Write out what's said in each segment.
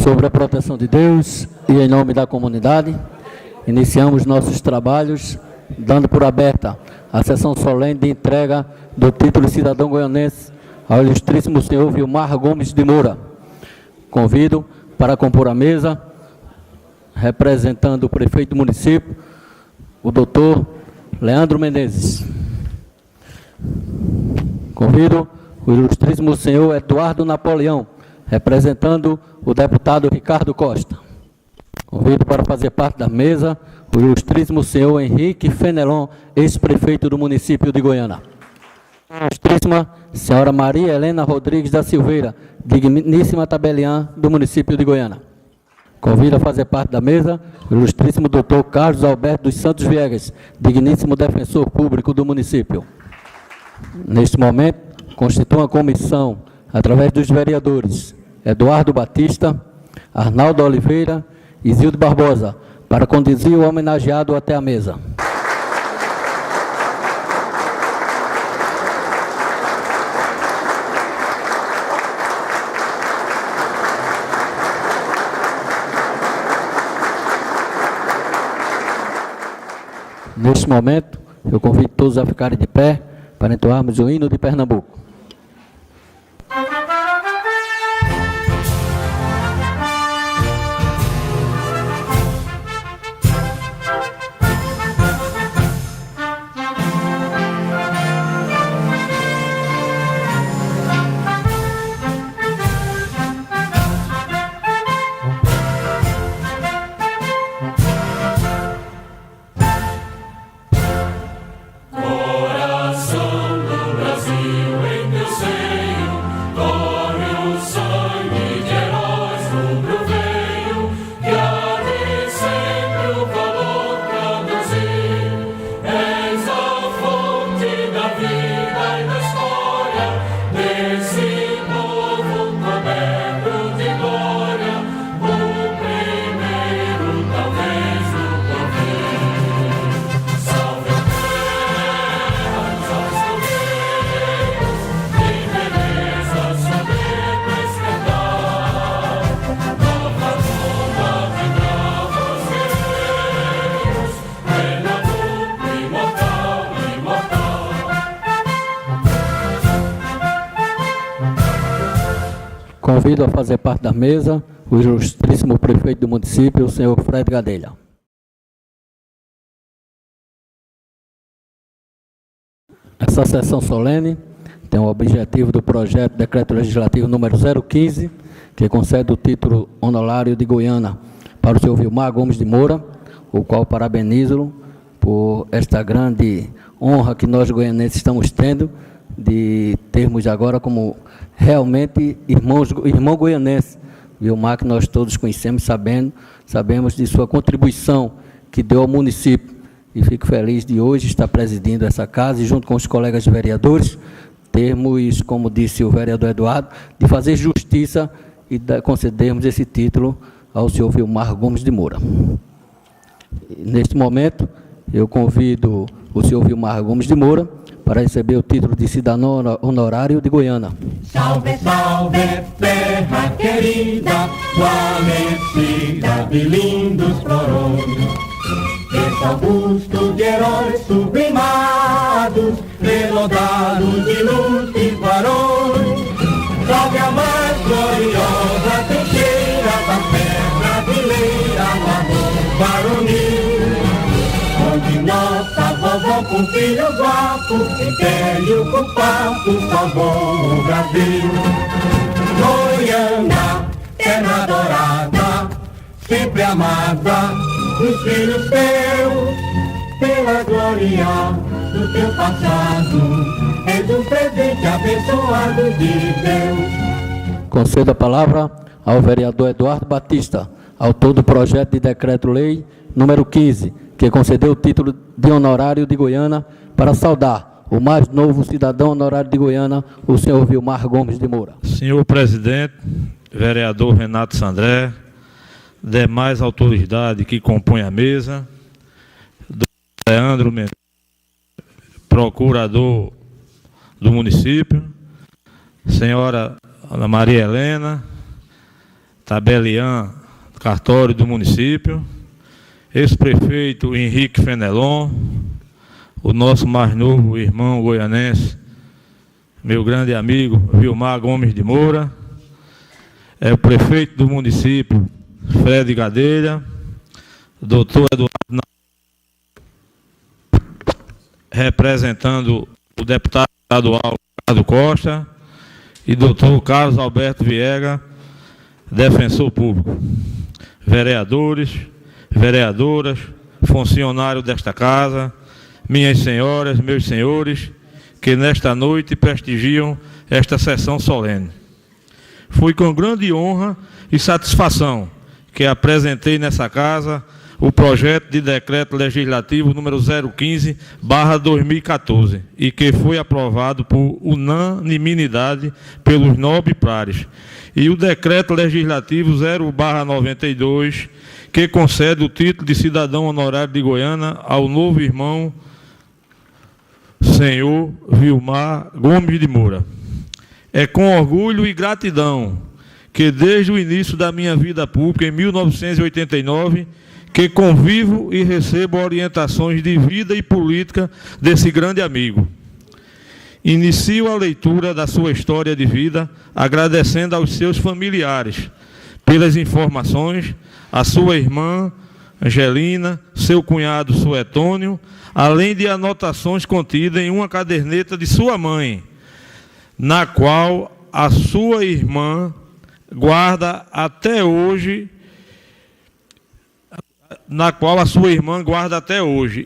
Sobre a proteção de Deus e em nome da comunidade, iniciamos nossos trabalhos dando por aberta a sessão solene de entrega do título de cidadão goianense ao ilustríssimo senhor Vilmar Gomes de Moura. Convido para compor a mesa, representando o prefeito do município, o doutor Leandro Menezes. Convido o ilustríssimo senhor Eduardo Napoleão, representando o deputado Ricardo Costa. Convido para fazer parte da mesa o ilustríssimo senhor Henrique Fenelon, ex-prefeito do município de Goiânia. Ilustríssima senhora Maria Helena Rodrigues da Silveira, digníssima tabeliã do município de Goiânia. Convido a fazer parte da mesa o ilustríssimo doutor Carlos Alberto dos Santos Viegas, digníssimo defensor público do município. Neste momento, constitui a comissão, através dos vereadores Eduardo Batista, Arnaldo Oliveira e Zildo Barbosa, para conduzir o homenageado até a mesa. Neste momento, eu convido todos a ficarem de pé para entoarmos o hino de Pernambuco. Convido a fazer parte da mesa o ilustríssimo prefeito do município, o senhor Fred Gadelha. Essa sessão solene tem o objetivo do projeto de decreto legislativo número 015, que concede o título honorário de Goiânia para o senhor Vilmar Gomes de Moura, o qual parabenizo por esta grande honra que nós goianenses estamos tendo de termos agora como realmente irmão goianense, Vilmar, que nós todos conhecemos, sabemos de sua contribuição que deu ao município. E fico feliz de hoje estar presidindo essa casa e, junto com os colegas vereadores, termos, como disse o vereador Eduardo, de fazer justiça e concedermos esse título ao senhor Vilmar Gomes de Moura. Neste momento, eu convido o senhor Vilmar Gomes de Moura para receber o título de cidadão honorário de Goiânia. Salve, salve, terra querida, guarnecida de lindos florões, esse augusto de heróis sublimados, relodados de luz e varões. Salve a mais gloriosa trincheira da terra brasileira, no amor varonil, onde nossa vovó com filho guapo, império com papo, salvou o Brasil. Goiânia, terra adorada, sempre amada dos filhos teus, pela glória do teu passado, és um presente abençoado de Deus. Concedo a palavra ao vereador Eduardo Batista, autor do projeto de decreto-lei número 15, que concedeu o título de honorário de Goiânia para saudar o mais novo cidadão honorário de Goiânia, o senhor Vilmar Gomes de Moura. Senhor presidente, vereador Renato Sandré, demais autoridades que compõem a mesa, Leandro Menezes, procurador do município, senhora Ana Maria Helena, tabeliã, cartório do município, ex-prefeito Henrique Fenelon, o nosso mais novo irmão goianense, meu grande amigo Vilmar Gomes de Moura, o prefeito do município, Fred Gadelha, doutor Eduardo, representando o deputado estadual Ricardo Costa, e doutor Carlos Alberto Viega, defensor público, vereadores, vereadoras, funcionários desta casa, minhas senhoras, meus senhores, que nesta noite prestigiam esta sessão solene. Foi com grande honra e satisfação que apresentei nessa casa o projeto de decreto legislativo número 015/2014 e que foi aprovado por unanimidade pelos nobres pares. E o decreto legislativo 0/92, que concede o título de cidadão honorário de Goiânia ao novo irmão, senhor Vilmar Gomes de Moura. É com orgulho e gratidão que desde o início da minha vida pública, em 1989, que convivo e recebo orientações de vida e política desse grande amigo. Inicio a leitura da sua história de vida, agradecendo aos seus familiares pelas informações, a sua irmã Angelina, seu cunhado Suetônio, além de anotações contidas em uma caderneta de sua mãe, na qual a sua irmã guarda até hoje,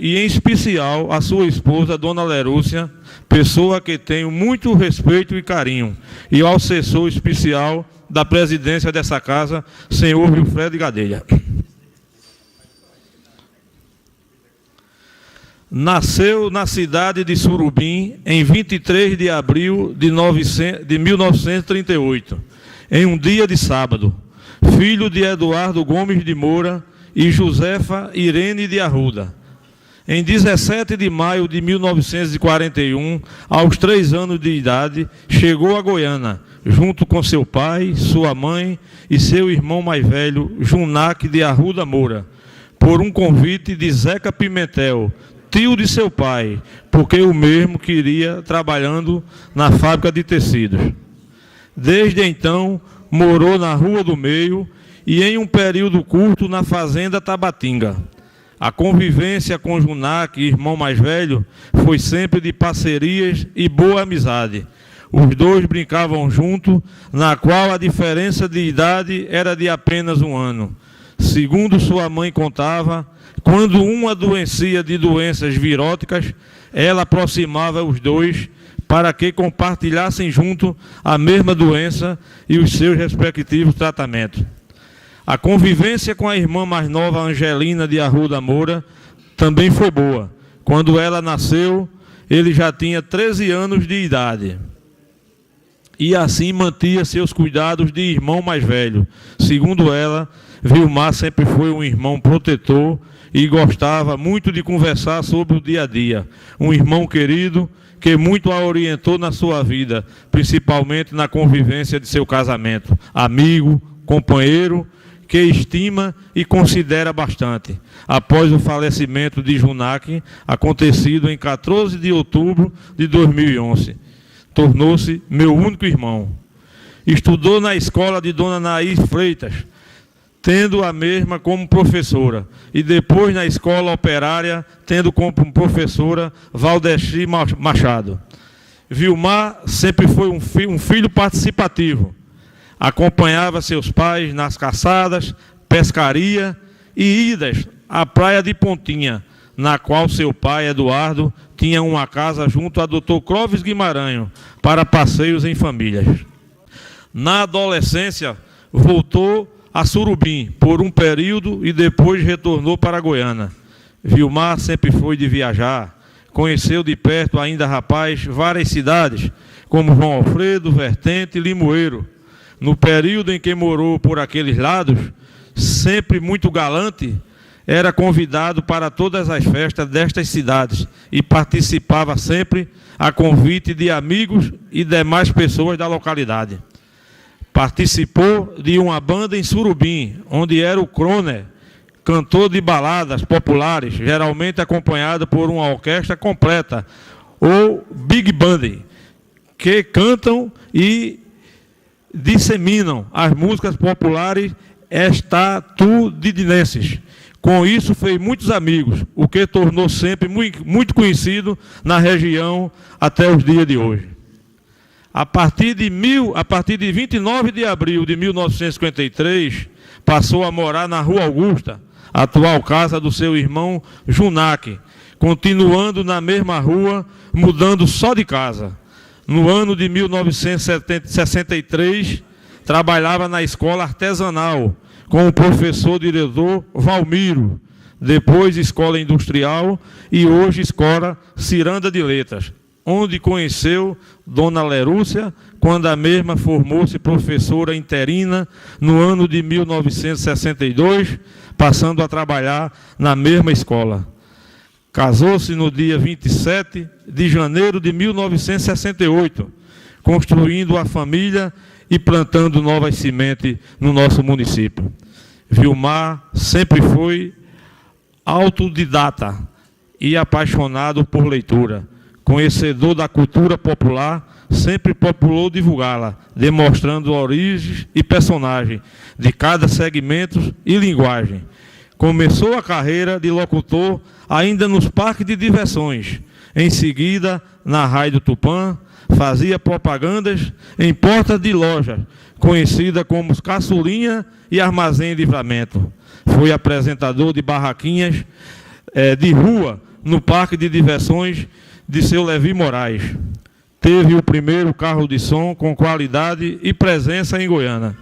e em especial a sua esposa, Dona Lerúcia, pessoa que tenho muito respeito e carinho, e ao assessor especial da presidência dessa casa, senhor Wilfredo Gadelha. Nasceu na cidade de Surubim em 23 de abril de 1938, em um dia de sábado, filho de Eduardo Gomes de Moura e Josefa Irene de Arruda. Em 17 de maio de 1941, aos 3 anos de idade, chegou a Goiânia, junto com seu pai, sua mãe e seu irmão mais velho, Junac de Arruda Moura, por um convite de Zeca Pimentel, tio de seu pai, porque o mesmo queria trabalhando na fábrica de tecidos. Desde então, morou na Rua do Meio e em um período curto na fazenda Tabatinga. A convivência com Junac, irmão mais velho, foi sempre de parcerias e boa amizade. Os dois brincavam juntos, na qual a diferença de idade era de apenas 1 ano. Segundo sua mãe contava, quando um adoecia de doenças viróticas, ela aproximava os dois para que compartilhassem junto a mesma doença e os seus respectivos tratamentos. A convivência com a irmã mais nova, Angelina de Arruda Moura, também foi boa. Quando ela nasceu, ele já tinha 13 anos de idade. E assim mantinha seus cuidados de irmão mais velho. Segundo ela, Vilmar sempre foi um irmão protetor e gostava muito de conversar sobre o dia a dia. Um irmão querido que muito a orientou na sua vida, principalmente na convivência de seu casamento. Amigo, companheiro, que estima e considera bastante. Após o falecimento de Junac, acontecido em 14 de outubro de 2011, tornou-se meu único irmão. Estudou na escola de Dona Naís Freitas, tendo a mesma como professora, e depois na escola operária, tendo como professora Valdeci Machado. Vilmar sempre foi um filho participativo. Acompanhava seus pais nas caçadas, pescaria e idas à praia de Pontinha, na qual seu pai, Eduardo, tinha uma casa junto a Dr. Clóvis Guimarães para passeios em famílias. Na adolescência, voltou a Surubim por um período e depois retornou para Goiânia. Vilmar sempre foi de viajar, conheceu de perto, ainda rapaz, várias cidades, como João Alfredo, Vertente e Limoeiro. No período em que morou por aqueles lados, sempre muito galante, era convidado para todas as festas destas cidades e participava sempre a convite de amigos e demais pessoas da localidade. Participou de uma banda em Surubim, onde era o Croner, cantor de baladas populares, geralmente acompanhado por uma orquestra completa, ou Big Band, que cantam e disseminam as músicas populares estadunidenses. Com isso, fez muitos amigos, o que tornou sempre muito conhecido na região até os dias de hoje. A partir de 29 de abril de 1953, passou a morar na Rua Augusta, atual casa do seu irmão Junac, continuando na mesma rua, mudando só de casa. No ano de 1963, trabalhava na escola artesanal, com o professor diretor Valmiro, depois escola industrial e hoje escola Ciranda de Letras, onde conheceu Dona Lerúcia, quando a mesma formou-se professora interina no ano de 1962, passando a trabalhar na mesma escola. Casou-se no dia 27 de janeiro de 1968, construindo a família e plantando novas sementes no nosso município. Vilmar sempre foi autodidata e apaixonado por leitura. Conhecedor da cultura popular, sempre procurou divulgá-la, demonstrando origens e personagens de cada segmento e linguagem. Começou a carreira de locutor ainda nos parques de diversões. Em seguida, na Rádio Tupã, fazia propagandas em portas de lojas, conhecida como Caçulinha e Armazém Livramento. Foi apresentador de barraquinhas de rua no parque de diversões de seu Levi Moraes. Teve o primeiro carro de som com qualidade e presença em Goiânia.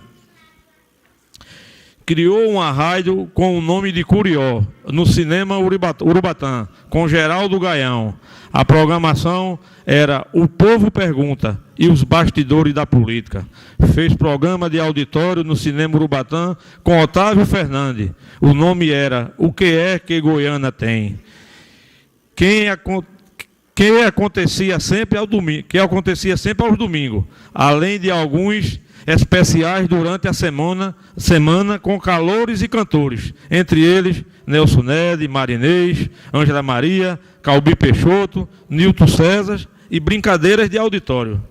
Criou uma rádio com o nome de Curió, no cinema Urubatã, com Geraldo Gaião. A programação era O Povo Pergunta e os Bastidores da Política. Fez programa de auditório no cinema Urubatã com Otávio Fernandes. O nome era O Que É Que Goiânia Tem? Que acontecia sempre aos domingos, além de alguns especiais durante a semana com calores e cantores, entre eles Nelson Ned, Marinês, Ângela Maria, Calbi Peixoto, Nilton César e brincadeiras de auditório.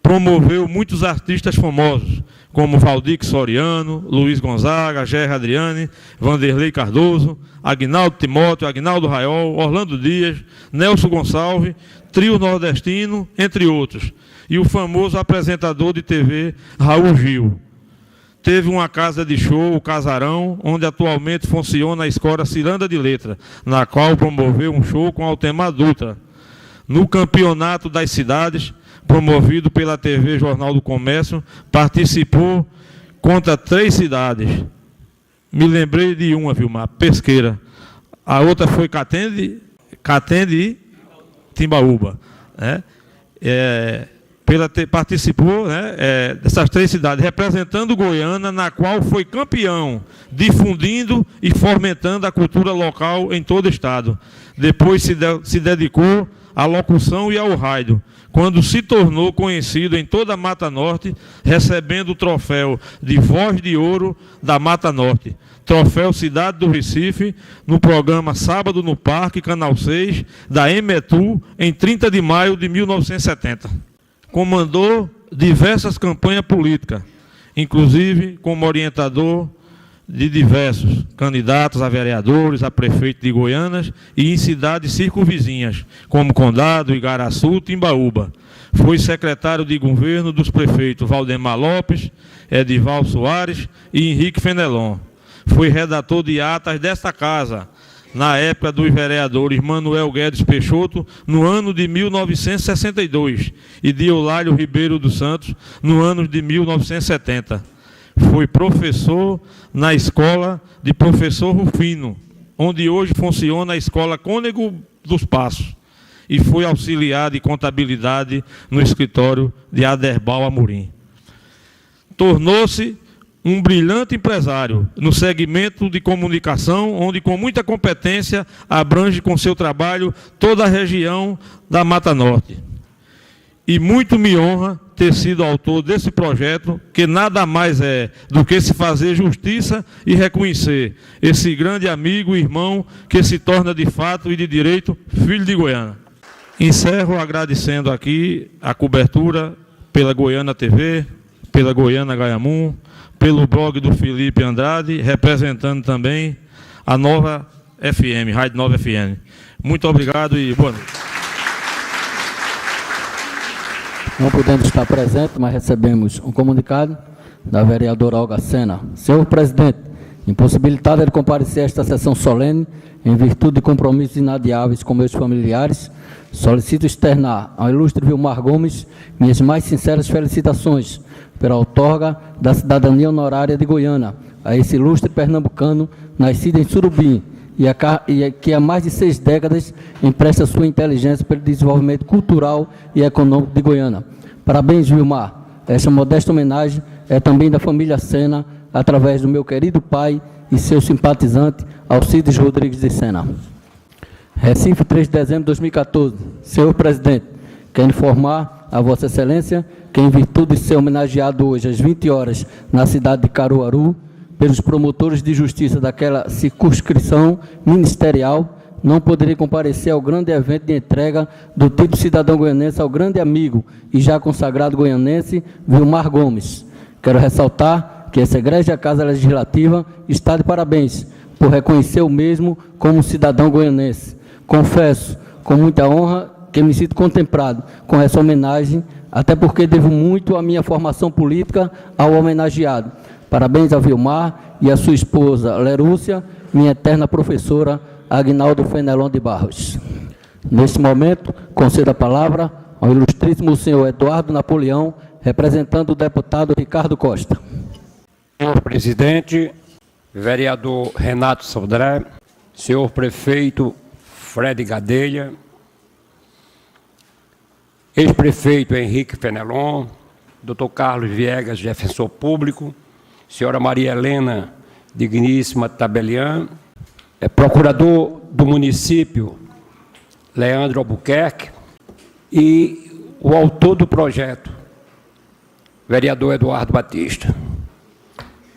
Promoveu muitos artistas famosos, como Valdir Soriano, Luiz Gonzaga, Gerra Adriane, Vanderlei Cardoso, Aguinaldo Timóteo, Aguinaldo Raiol, Orlando Dias, Nelson Gonçalves, Trio Nordestino, entre outros. E o famoso apresentador de TV, Raul Gil. Teve uma casa de show, o Casarão, onde atualmente funciona a escola Ciranda de Letras, na qual promoveu um show com Altemar Dutra. No Campeonato das Cidades, promovido pela TV Jornal do Comércio, participou contra 3 cidades. Me lembrei de uma, Vilmar, Pesqueira. A outra foi Catende e Timbaúba. Né? Participou, né, dessas 3 cidades, representando Goiânia, na qual foi campeão, difundindo e fomentando a cultura local em todo o estado. Depois se dedicou à locução e ao rádio, quando se tornou conhecido em toda a Mata Norte, recebendo o troféu de Voz de Ouro da Mata Norte, troféu Cidade do Recife, no programa Sábado no Parque, Canal 6, da Emetu, em 30 de maio de 1970. Comandou diversas campanhas políticas, inclusive como orientador de diversos candidatos a vereadores, a prefeito de Goiânia e em cidades circunvizinhas, como Condado, Igaraçu, Timbaúba. Foi secretário de governo dos prefeitos Valdemar Lopes, Edival Soares e Henrique Fenelon. Foi redator de atas desta casa, na época dos vereadores Manuel Guedes Peixoto, no ano de 1962, e de Eulálio Ribeiro dos Santos, no ano de 1970. Foi professor na escola de professor Rufino, onde hoje funciona a escola Cônego dos Passos, e foi auxiliar de contabilidade no escritório de Aderbal Amorim. Tornou-se um brilhante empresário no segmento de comunicação, onde com muita competência abrange com seu trabalho toda a região da Mata Norte. e muito me honra ter sido autor desse projeto, que nada mais é do que se fazer justiça e reconhecer esse grande amigo e irmão que se torna de fato e de direito filho de Goiânia. Encerro agradecendo aqui a cobertura pela Goiânia TV, pela Goiânia Gaiamum, pelo blog do Felipe Andrade, representando também a Nova FM, Rádio Nova FM. Muito obrigado e boa noite. Não podemos estar presentes, mas recebemos um comunicado da vereadora Olga Sena. Senhor presidente, impossibilitada de comparecer a esta sessão solene, em virtude de compromissos inadiáveis com meus familiares, solicito externar ao ilustre Vilmar Gomes minhas mais sinceras felicitações pela outorga da cidadania honorária de Goiânia a esse ilustre pernambucano, nascido em Surubim, e que há mais de 6 décadas empresta sua inteligência pelo desenvolvimento cultural e econômico de Goiânia. Parabéns, Vilmar. Esta modesta homenagem é também da família Sena, através do meu querido pai e seu simpatizante, Alcides Rodrigues de Sena. Recife, 3 de dezembro de 2014. Senhor presidente, quero informar a Vossa Excelência que, em virtude de ser homenageado hoje às 20 horas na cidade de Caruaru, pelos promotores de justiça daquela circunscrição ministerial, não poderei comparecer ao grande evento de entrega do título cidadão goianense ao grande amigo e já consagrado goianense Vilmar Gomes. Quero ressaltar que essa egrégia Casa Legislativa está de parabéns por reconhecer o mesmo como cidadão goianense. Confesso, com muita honra, que me sinto contemplado com essa homenagem, até porque devo muito à minha formação política ao homenageado. Parabéns a Vilmar e a sua esposa, Lerúcia, minha eterna professora, Agnaldo Fenelon de Barros. Neste momento, concedo a palavra ao ilustríssimo senhor Eduardo Napoleão, representando o deputado Ricardo Costa. Senhor presidente, vereador Renato Sodré, senhor prefeito Fred Gadelha, ex-prefeito Henrique Fenelon, doutor Carlos Viegas, defensor público, senhora Maria Helena Digníssima Tabelian, procurador do município Leandro Albuquerque e o autor do projeto, vereador Eduardo Batista.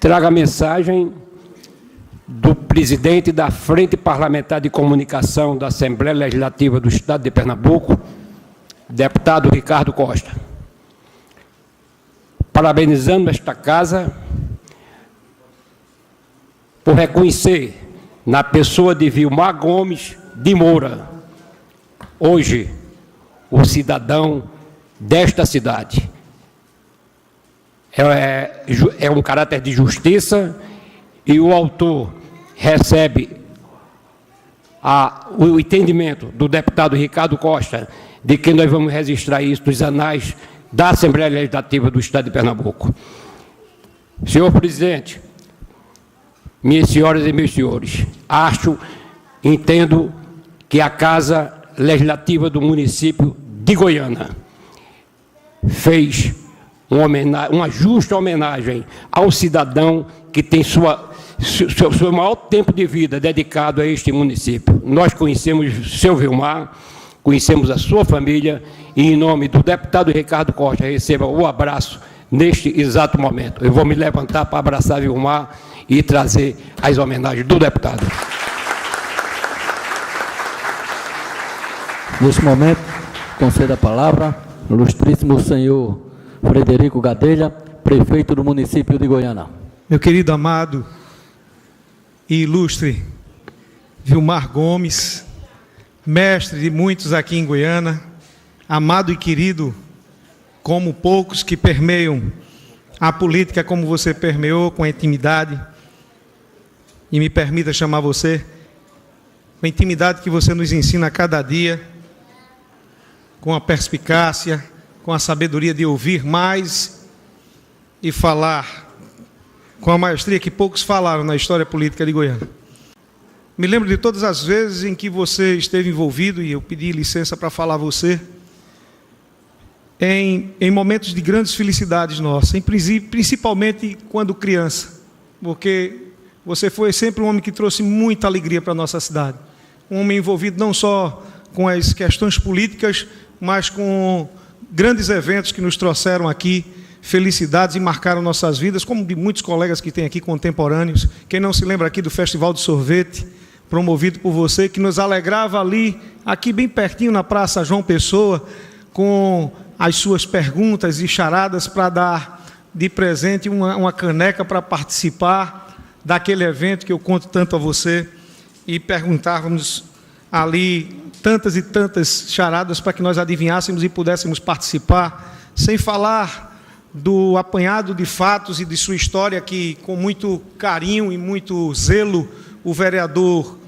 Trago a mensagem do presidente da Frente Parlamentar de Comunicação da Assembleia Legislativa do Estado de Pernambuco, deputado Ricardo Costa, parabenizando esta casa por reconhecer, na pessoa de Vilmar Gomes de Moura, hoje, o cidadão desta cidade. É um caráter de justiça e o autor recebe o entendimento do deputado Ricardo Costa de que nós vamos registrar isso nos anais da Assembleia Legislativa do Estado de Pernambuco. Senhor presidente, minhas senhoras e meus senhores, entendo que a Casa Legislativa do município de Goiânia fez uma justa homenagem ao cidadão que tem seu maior tempo de vida dedicado a este município. Nós conhecemos o seu Vilmar, conhecemos a sua família e, em nome do deputado Ricardo Costa, receba o abraço neste exato momento. Eu vou me levantar para abraçar Vilmar e trazer as homenagens do deputado. Neste momento, concedo a palavra ao ilustríssimo senhor Frederico Gadelha, prefeito do município de Goiânia. Meu querido, amado e ilustre Vilmar Gomes, mestre de muitos aqui em Goiânia, amado e querido como poucos que permeiam a política como você permeou, com a intimidade, e me permita chamar você, com a intimidade que você nos ensina a cada dia, com a perspicácia, com a sabedoria de ouvir mais e falar com a maestria que poucos falaram na história política de Goiânia. Me lembro de todas as vezes em que você esteve envolvido, e eu pedi licença para falar a você, em momentos de grandes felicidades nossas, principalmente quando criança, porque você foi sempre um homem que trouxe muita alegria para a nossa cidade. Um homem envolvido não só com as questões políticas, mas com grandes eventos que nos trouxeram aqui felicidades e marcaram nossas vidas, como de muitos colegas que tem aqui contemporâneos. Quem não se lembra aqui do Festival de Sorvete, promovido por você, que nos alegrava ali, aqui bem pertinho na Praça João Pessoa, com as suas perguntas e charadas para dar de presente uma caneca para participar daquele evento que eu conto tanto a você, e perguntávamos ali tantas e tantas charadas para que nós adivinhássemos e pudéssemos participar, sem falar do apanhado de fatos e de sua história que, com muito carinho e muito zelo, o vereador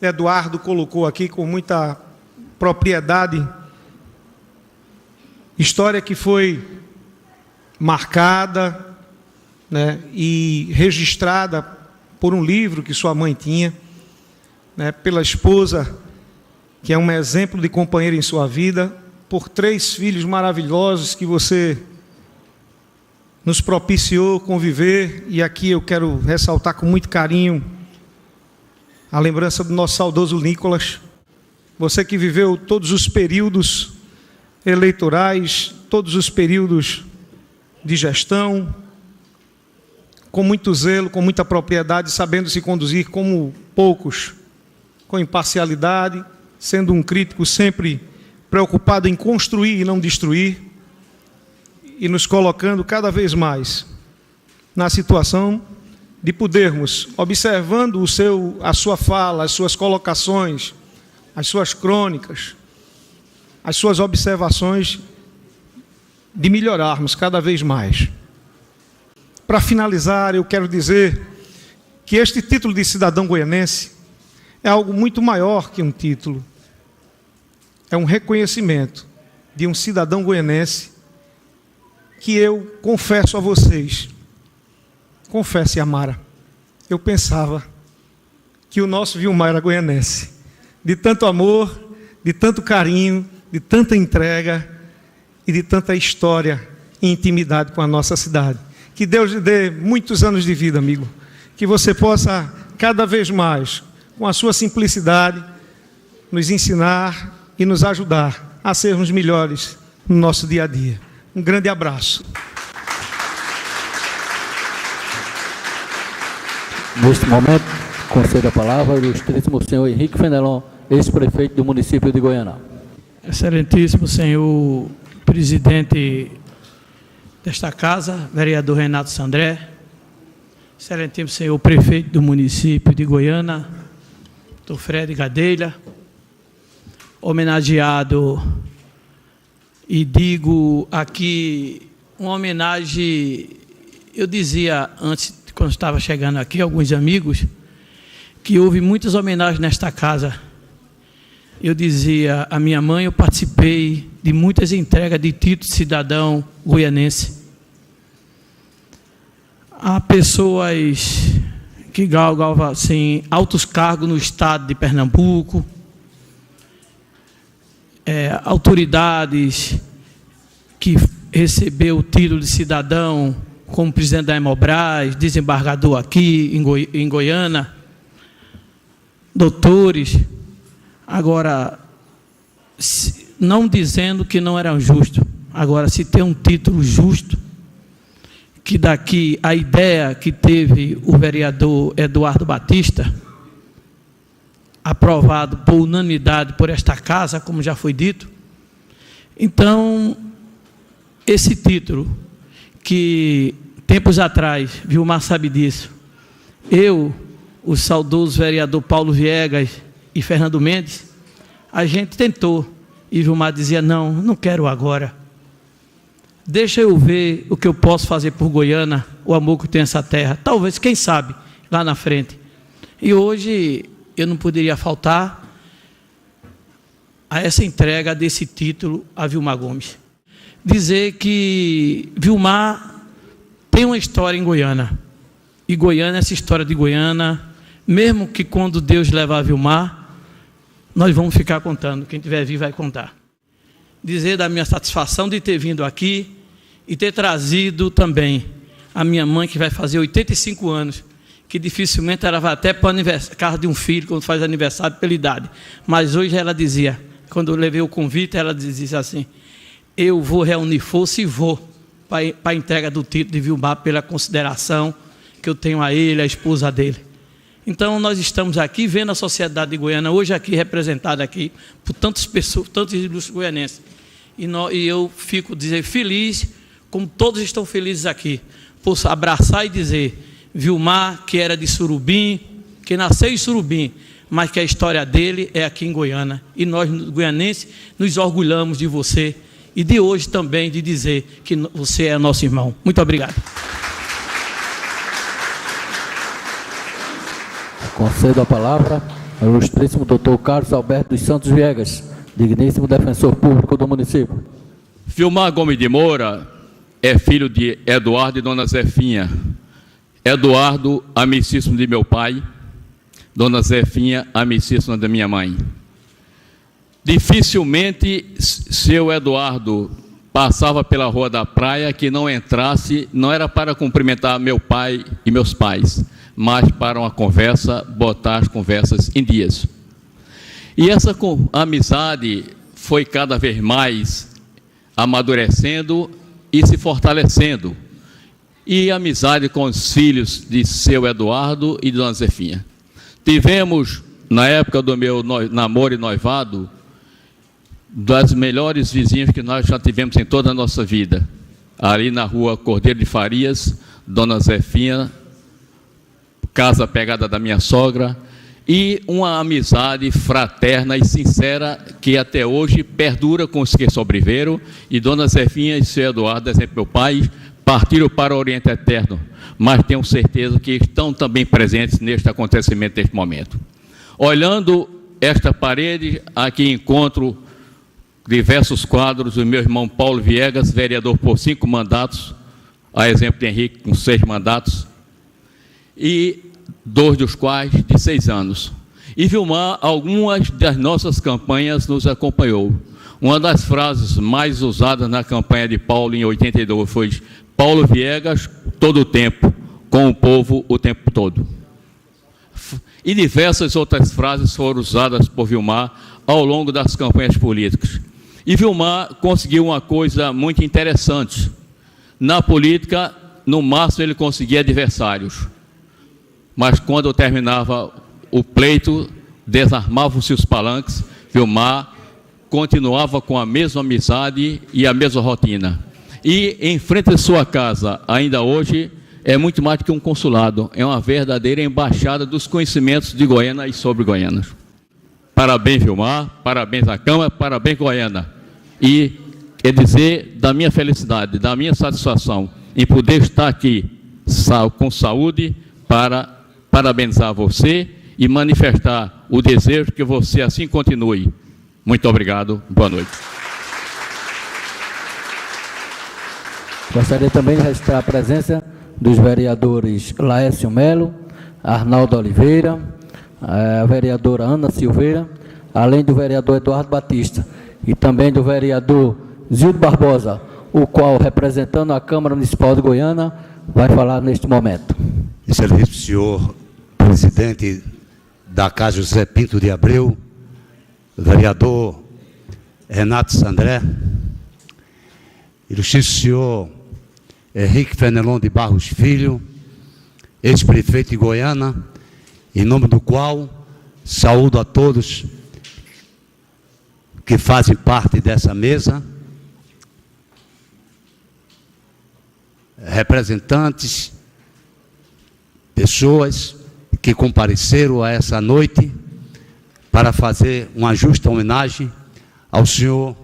Eduardo colocou aqui com muita propriedade. História que foi marcada, né, e registrada por um livro que sua mãe tinha, né, pela esposa, que é um exemplo de companheiro em sua vida, por 3 filhos maravilhosos que você nos propiciou conviver, e aqui eu quero ressaltar com muito carinho a lembrança do nosso saudoso Nicolas, você que viveu todos os períodos eleitorais, todos os períodos de gestão, com muito zelo, com muita propriedade, sabendo se conduzir como poucos, com imparcialidade, sendo um crítico sempre preocupado em construir e não destruir, e nos colocando cada vez mais na situação de podermos, observando a sua fala, as suas colocações, as suas crônicas, as suas observações, de melhorarmos cada vez mais. Para finalizar, eu quero dizer que este título de cidadão goianense é algo muito maior que um título. É um reconhecimento de um cidadão goianense que eu confesso a vocês, confesse, Amara, eu pensava que o nosso Vilmar era goianense. De tanto amor, de tanto carinho, de tanta entrega e de tanta história e intimidade com a nossa cidade. Que Deus lhe dê muitos anos de vida, amigo. Que você possa, cada vez mais, com a sua simplicidade, nos ensinar e nos ajudar a sermos melhores no nosso dia a dia. Um grande abraço. Neste momento, concedo a palavra ao ilustríssimo senhor Henrique Fenelon, ex-prefeito do município de Goiânia. Excelentíssimo senhor presidente desta casa, vereador Renato Sandré, excelentíssimo senhor prefeito do município de Goiânia, doutor Fred Gadelha, homenageado, e digo aqui uma homenagem, eu dizia antes, quando estava chegando aqui, alguns amigos, que houve muitas homenagens nesta casa. Eu dizia à minha mãe, eu participei de muitas entregas de título de cidadão goianense. Há pessoas que galgavam assim, altos cargos no estado de Pernambuco, autoridades que recebeu o título de cidadão, como presidente da Hemobras, desembargador aqui em Goiânia, doutores. Agora, não dizendo que não eram justos, agora, se tem um título justo, que daqui a ideia que teve o vereador Eduardo Batista, aprovado por unanimidade por esta casa, como já foi dito, então, esse título, que tempos atrás, Vilmar sabe disso, eu, o saudoso vereador Paulo Viegas e Fernando Mendes, a gente tentou, e Vilmar dizia, não, não quero agora, deixa eu ver o que eu posso fazer por Goiânia, o amor que tem essa terra, talvez, quem sabe, lá na frente. E hoje eu não poderia faltar a essa entrega desse título a Vilmar Gomes. Dizer que Vilmar tem uma história em Goiânia, e Goiânia, essa história de Goiânia, mesmo que quando Deus levar a Vilmar, nós vamos ficar contando, quem tiver vivo vai contar. Dizer da minha satisfação de ter vindo aqui e ter trazido também a minha mãe, que vai fazer 85 anos, que dificilmente ela vai até para a casa de um filho, quando faz aniversário pela idade. Mas hoje ela dizia, quando eu levei o convite, ela dizia assim, eu vou reunir força e vou para a entrega do título de Vilmar, pela consideração que eu tenho a ele, a esposa dele. Então, nós estamos aqui vendo a sociedade de Goiânia, hoje aqui representada aqui por tantas pessoas, tantos ilustres goianenses. E eu fico feliz, como todos estão felizes aqui, por abraçar e dizer, Vilmar, que era de Surubim, que nasceu em Surubim, mas que a história dele é aqui em Goiânia. E nós, goianenses, nos orgulhamos de você e de hoje também de dizer que você é nosso irmão. Muito obrigado. Concedo a palavra ao ilustríssimo doutor Carlos Alberto dos Santos Viegas, digníssimo defensor público do município. Vilmar Gomes de Moura é filho de Eduardo e Dona Zefinha. Eduardo, amicíssimo de meu pai, Dona Zefinha, amicíssima da minha mãe. Dificilmente seu Eduardo passava pela Rua da Praia que não entrasse, não era para cumprimentar meu pai e meus pais, mas para uma conversa, botar as conversas em dias. E essa amizade foi cada vez mais amadurecendo e se fortalecendo. E amizade com os filhos de seu Eduardo e de Dona Zefinha. Tivemos, na época do meu namoro e noivado, das melhores vizinhas que nós já tivemos em toda a nossa vida. Ali na rua Cordeiro de Farias, Dona Zefinha, casa pegada da minha sogra, e uma amizade fraterna e sincera que até hoje perdura com os que sobreviveram, e Dona Zefinha e seu Eduardo, exemplo meu pai, partiram para o Oriente Eterno, mas tenho certeza que estão também presentes neste acontecimento, neste momento. Olhando esta parede, aqui encontro diversos quadros do meu irmão Paulo Viegas, vereador por 5 mandatos, a exemplo de Henrique, com 6 mandatos, e 2 dos quais de 6 anos. E Vilmar, algumas das nossas campanhas nos acompanhou. Uma das frases mais usadas na campanha de Paulo em 82 foi: Paulo Viegas, todo o tempo, com o povo o tempo todo. E diversas outras frases foram usadas por Vilmar ao longo das campanhas políticas. E Vilmar conseguiu uma coisa muito interessante. Na política, no máximo ele conseguia adversários. Mas quando terminava o pleito, desarmavam-se os palanques, Vilmar continuava com a mesma amizade e a mesma rotina. E em frente à sua casa, ainda hoje, é muito mais do que um consulado, é uma verdadeira embaixada dos conhecimentos de Goiânia e sobre Goiânia. Parabéns, Vilmar, parabéns à Câmara, parabéns, Goiânia. E quer dizer da minha felicidade, da minha satisfação em poder estar aqui com saúde para parabenizar você e manifestar o desejo que você assim continue. Muito obrigado, boa noite. Gostaria também de registrar a presença dos vereadores Laércio Melo, Arnaldo Oliveira, a vereadora Ana Silveira, além do vereador Eduardo Batista, e também do vereador Zildo Barbosa, o qual, representando a Câmara Municipal de Goiânia, vai falar neste momento. Excelentíssimo senhor presidente da Casa José Pinto de Abreu, vereador Renato Sandré, ilustríssimo senhor Henrique Fenelon de Barros Filho, ex-prefeito de Goiânia, em nome do qual saúdo a todos que fazem parte dessa mesa, representantes, pessoas que compareceram a essa noite para fazer uma justa homenagem ao senhor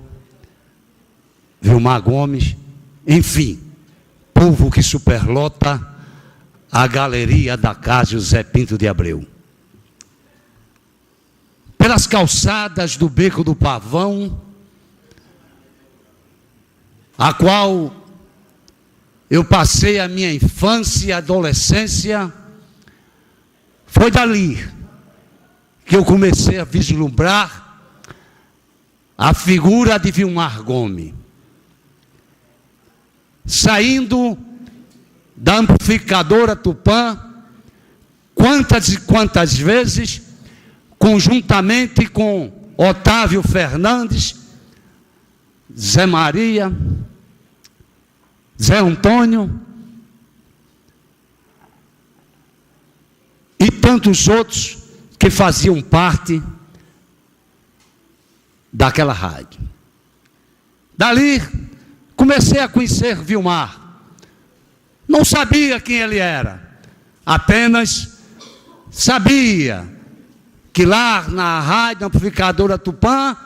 Vilmar Gomes, enfim, povo que superlota a galeria da Casa José Pinto de Abreu. Pelas calçadas do Beco do Pavão, a qual eu passei a minha infância e adolescência, foi dali que eu comecei a vislumbrar a figura de Vilmar Gomes. Saindo da amplificadora Tupã, quantas e quantas vezes, conjuntamente com Otávio Fernandes, Zé Maria, Zé Antônio e tantos outros que faziam parte daquela rádio. Dali, comecei a conhecer Vilmar. Não sabia quem ele era, apenas sabia que lá na rádio amplificadora Tupã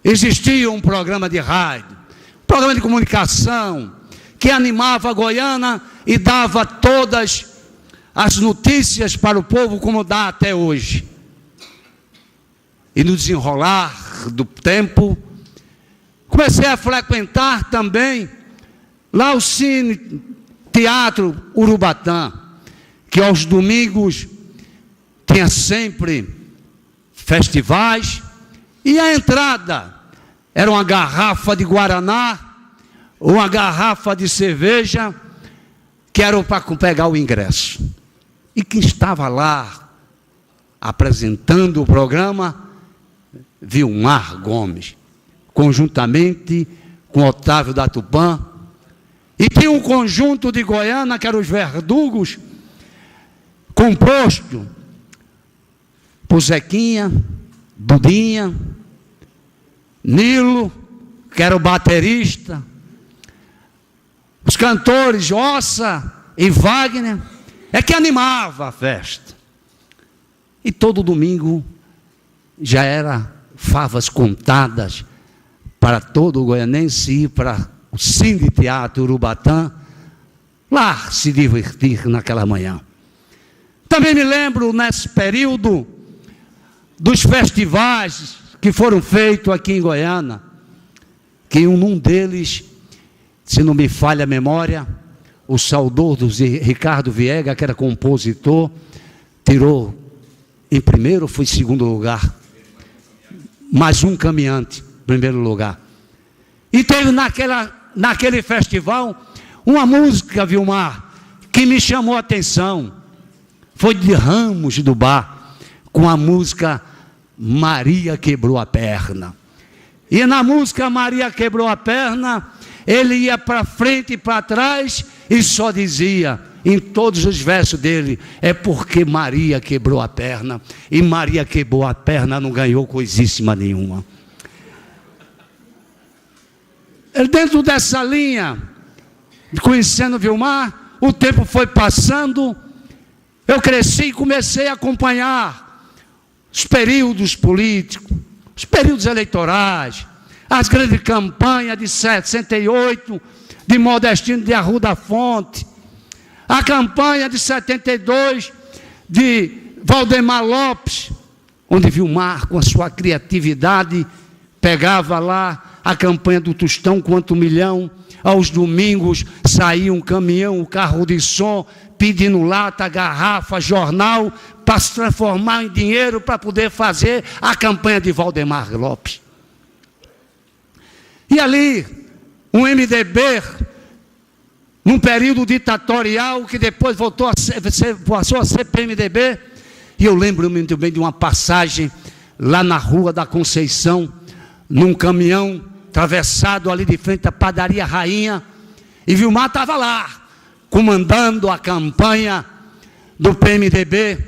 existia um programa de rádio, um programa de comunicação, que animava a Goiânia e dava todas as notícias para o povo, como dá até hoje. E no desenrolar do tempo, comecei a frequentar também lá o Cine Teatro Urubatã, que aos domingos tinha sempre festivais, e a entrada era uma garrafa de guaraná, ou uma garrafa de cerveja, que era para pegar o ingresso. E quem estava lá apresentando o programa, Vilmar Gomes, conjuntamente com Otávio da Tupã, e tinha um conjunto de Goiânia, que eram os Verdugos, composto por Zequinha, Dudinha, Nilo, que era o baterista, os cantores Ossa e Wagner, é que animava a festa. E todo domingo já era favas contadas para todo o goianense ir para o Cine Teatro Urubatã, lá se divertir naquela manhã. Também me lembro, nesse período, dos festivais que foram feitos aqui em Goiânia, que um deles, se não me falha a memória, o saudoso Ricardo Viega, que era compositor, tirou em primeiro, foi em segundo lugar, mais um caminhante, primeiro lugar. E teve naquele festival uma música, Vilmar, que me chamou a atenção. Foi de Ramos do Bar, com a música Maria Quebrou a Perna. E na música Maria Quebrou a Perna, ele ia para frente e para trás e só dizia, em todos os versos dele, é porque Maria quebrou a perna, e Maria quebrou a perna, não ganhou coisíssima nenhuma. Dentro dessa linha, conhecendo Vilmar, o tempo foi passando, eu cresci e comecei a acompanhar os períodos políticos, os períodos eleitorais, as grandes campanhas de 68, de Modestino de Arruda Fonte, a campanha de 72, de Valdemar Lopes, onde Vilmar, com a sua criatividade, pegava lá a campanha do Tostão quanto milhão. Aos domingos saía um caminhão, um carro de som, pedindo lata, garrafa, jornal, para se transformar em dinheiro para poder fazer a campanha de Valdemar Lopes. E ali, um MDB, num período ditatorial, que depois passou a ser PMDB, e eu lembro muito bem de uma passagem lá na Rua da Conceição, num caminhão atravessado ali de frente à Padaria Rainha, e Vilmar estava lá, comandando a campanha do PMDB,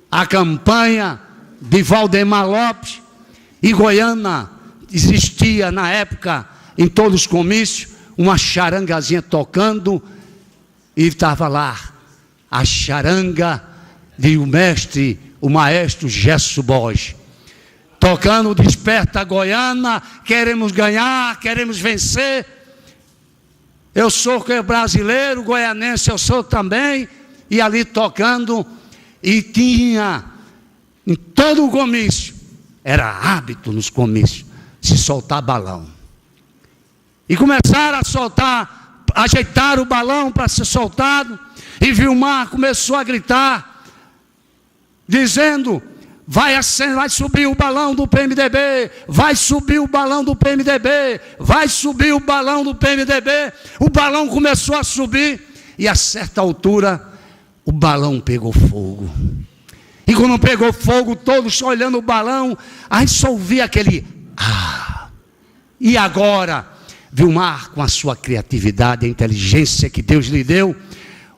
a campanha de Valdemar Lopes, e Goiânia existia na época, em todos os comícios, uma charangazinha tocando, e estava lá a charanga de o maestro Gesso Borges, tocando Desperta Goiânia, queremos ganhar, queremos vencer, eu sou brasileiro, goianense eu sou também, e ali tocando, e tinha, em todo o comício, era hábito nos comícios, se soltar balão. E começaram a soltar, ajeitar o balão para ser soltado, e Vilmar começou a gritar, dizendo, vai subir o balão do PMDB, vai subir o balão do PMDB, vai subir o balão do PMDB. O balão começou a subir, e a certa altura, o balão pegou fogo. E quando pegou fogo, todos olhando o balão, aí só ouvia aquele, E agora, Vilmar, com a sua criatividade, a inteligência que Deus lhe deu,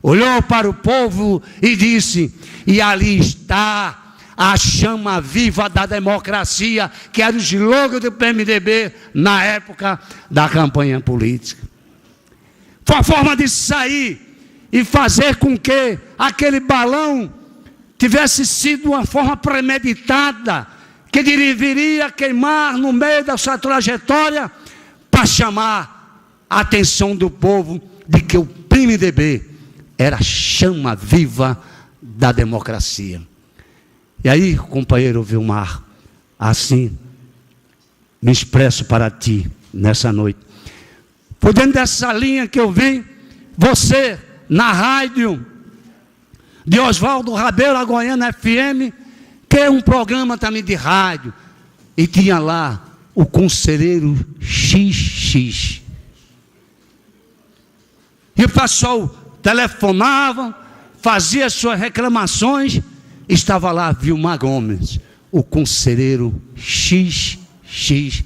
olhou para o povo e disse: e ali está a chama viva da democracia, que era o slogan do PMDB na época da campanha política. Foi a forma de sair e fazer com que aquele balão tivesse sido uma forma premeditada, que deveria queimar no meio da sua trajetória, para chamar a atenção do povo de que o PMDB era a chama viva da democracia. E aí, companheiro Vilmar, assim me expresso para ti nessa noite. Foi dentro dessa linha que eu vi você na rádio de Oswaldo Rabelo, a Goiânia FM, que é um programa também de rádio, e tinha lá o conselheiro XX. E o pessoal telefonava, fazia suas reclamações, estava lá Vilmar Gomes, o conselheiro XX,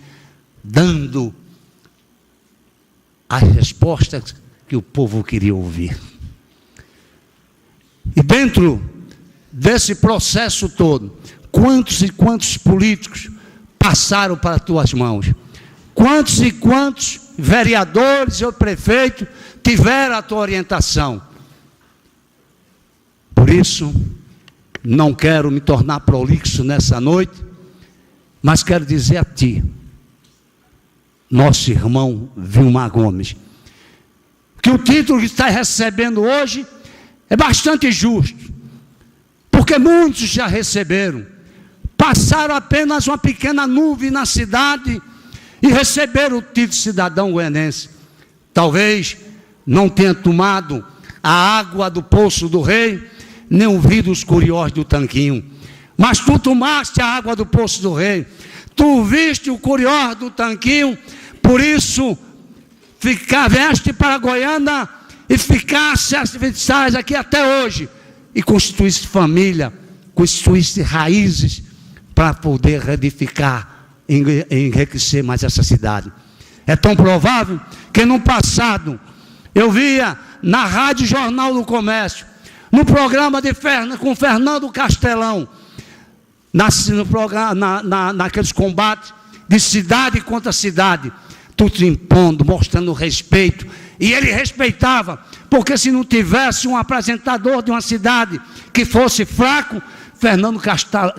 dando as respostas que o povo queria ouvir. E dentro desse processo todo, quantos e quantos políticos passaram para tuas mãos? Quantos e quantos vereadores ou prefeitos tiveram a tua orientação? Por isso, não quero me tornar prolixo nessa noite, mas quero dizer a ti, nosso irmão Vilmar Gomes, que o título que está recebendo hoje é bastante justo, porque muitos já receberam, passaram apenas uma pequena nuvem na cidade e receberam o título de cidadão goianense. Talvez não tenha tomado a água do poço do rei, nem ouvido os curiós do tanquinho, mas tu tomaste a água do poço do rei, tu viste o curió do tanquinho, por isso vieste para Goiânia e ficaste aqui até hoje, e constituíste família, constituíste raízes para poder reedificar, enriquecer mais essa cidade. É tão provável que no passado eu via na Rádio Jornal do Comércio, no programa com Fernando Castelão, naqueles combates de cidade contra cidade, tudo impondo, mostrando respeito, e ele respeitava, porque se não tivesse um apresentador de uma cidade que fosse fraco, Fernando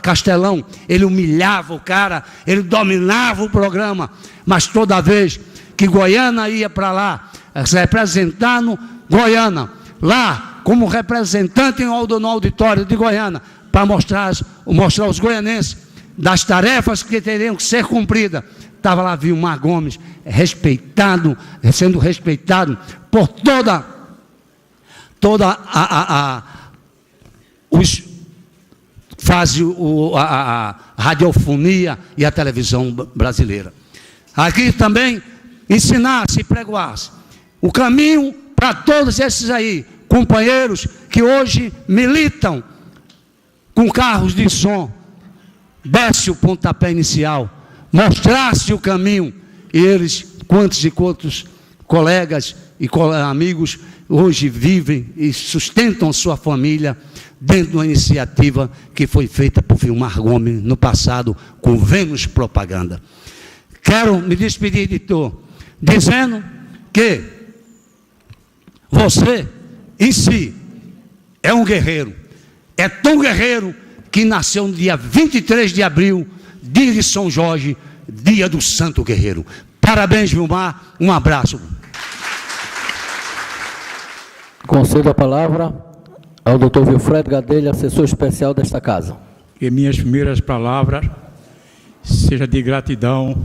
Castelão, ele humilhava o cara, ele dominava o programa, mas toda vez que Goiânia ia para lá, representando Goiânia, lá como representante no auditório de Goiânia, para mostrar aos goianenses das tarefas que teriam que ser cumpridas, estava lá Vilmar Gomes, sendo respeitado por toda a radiofonia e a televisão brasileira. Aqui também ensinasse e pregoasse o caminho para todos esses aí, companheiros que hoje militam com carros de som, desce o pontapé inicial, mostrasse o caminho, e eles, quantos e quantos colegas e amigos, hoje vivem e sustentam sua família dentro de uma iniciativa que foi feita por Vilmar Gomes no passado, com Vênus Propaganda. Quero me despedir de tu, dizendo que você, em si, é um guerreiro. É tão guerreiro que nasceu no dia 23 de abril, dia de São Jorge, dia do Santo Guerreiro. Parabéns, Vilmar, um abraço. Concedo a palavra ao Dr. Wilfredo Gadelha, assessor especial desta casa. Que minhas primeiras palavras sejam de gratidão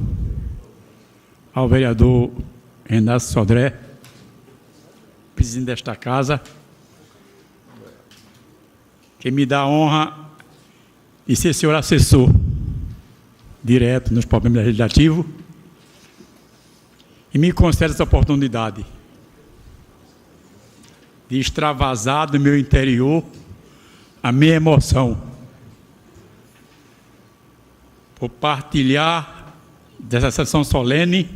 ao vereador Renato Sodré, presidente desta casa, que me dá a honra de ser senhor assessor direto nos problemas legislativos e me concede essa oportunidade de extravasar do meu interior a minha emoção por partilhar dessa sessão solene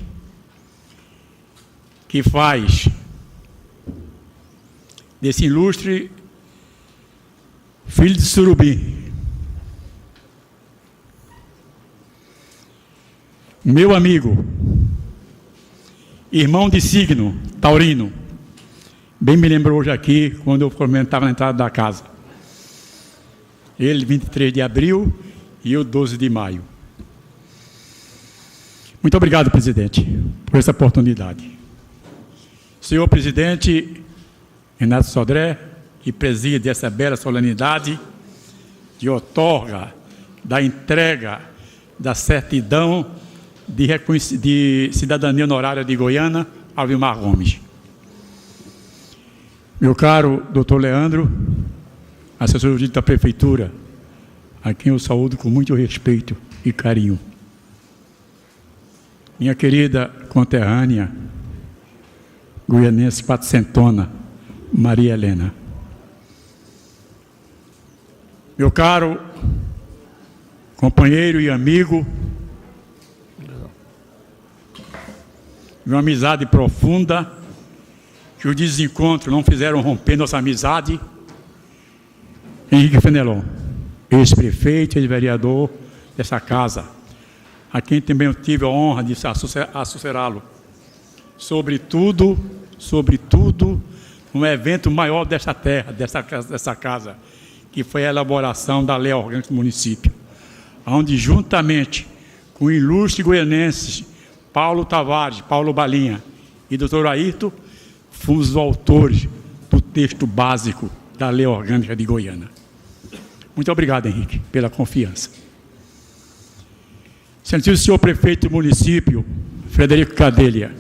que faz desse ilustre filho de Surubim, meu amigo, irmão de signo, taurino, bem me lembrou hoje aqui, quando eu comentava na entrada da casa. Ele, 23 de abril, e eu, 12 de maio. Muito obrigado, presidente, por essa oportunidade. Senhor presidente Renato Sodré, que preside essa bela solenidade de outorga, da entrega da certidão de cidadania honorária de Goiânia ao Vilmar Gomes. Meu caro doutor Leandro, assessor jurídico da Prefeitura, a quem eu saúdo com muito respeito e carinho. Minha querida conterrânea, goianense quatrocentona, Maria Helena. Meu caro companheiro e amigo, de uma amizade profunda, que os desencontros não fizeram romper nossa amizade, Henrique Fenelon, ex-prefeito e ex-vereador dessa casa, a quem também eu tive a honra de assessorá-lo. Sobretudo, um evento maior desta terra, dessa casa, que foi a elaboração da lei orgânica do município, onde juntamente com o ilustre goianense Paulo Tavares, Paulo Balinha e doutor Ayrton, fomos os autores do texto básico da lei orgânica de Goiânia. Muito obrigado, Henrique, pela confiança. Excelentíssimo senhor prefeito do município, Frederico Cadelia,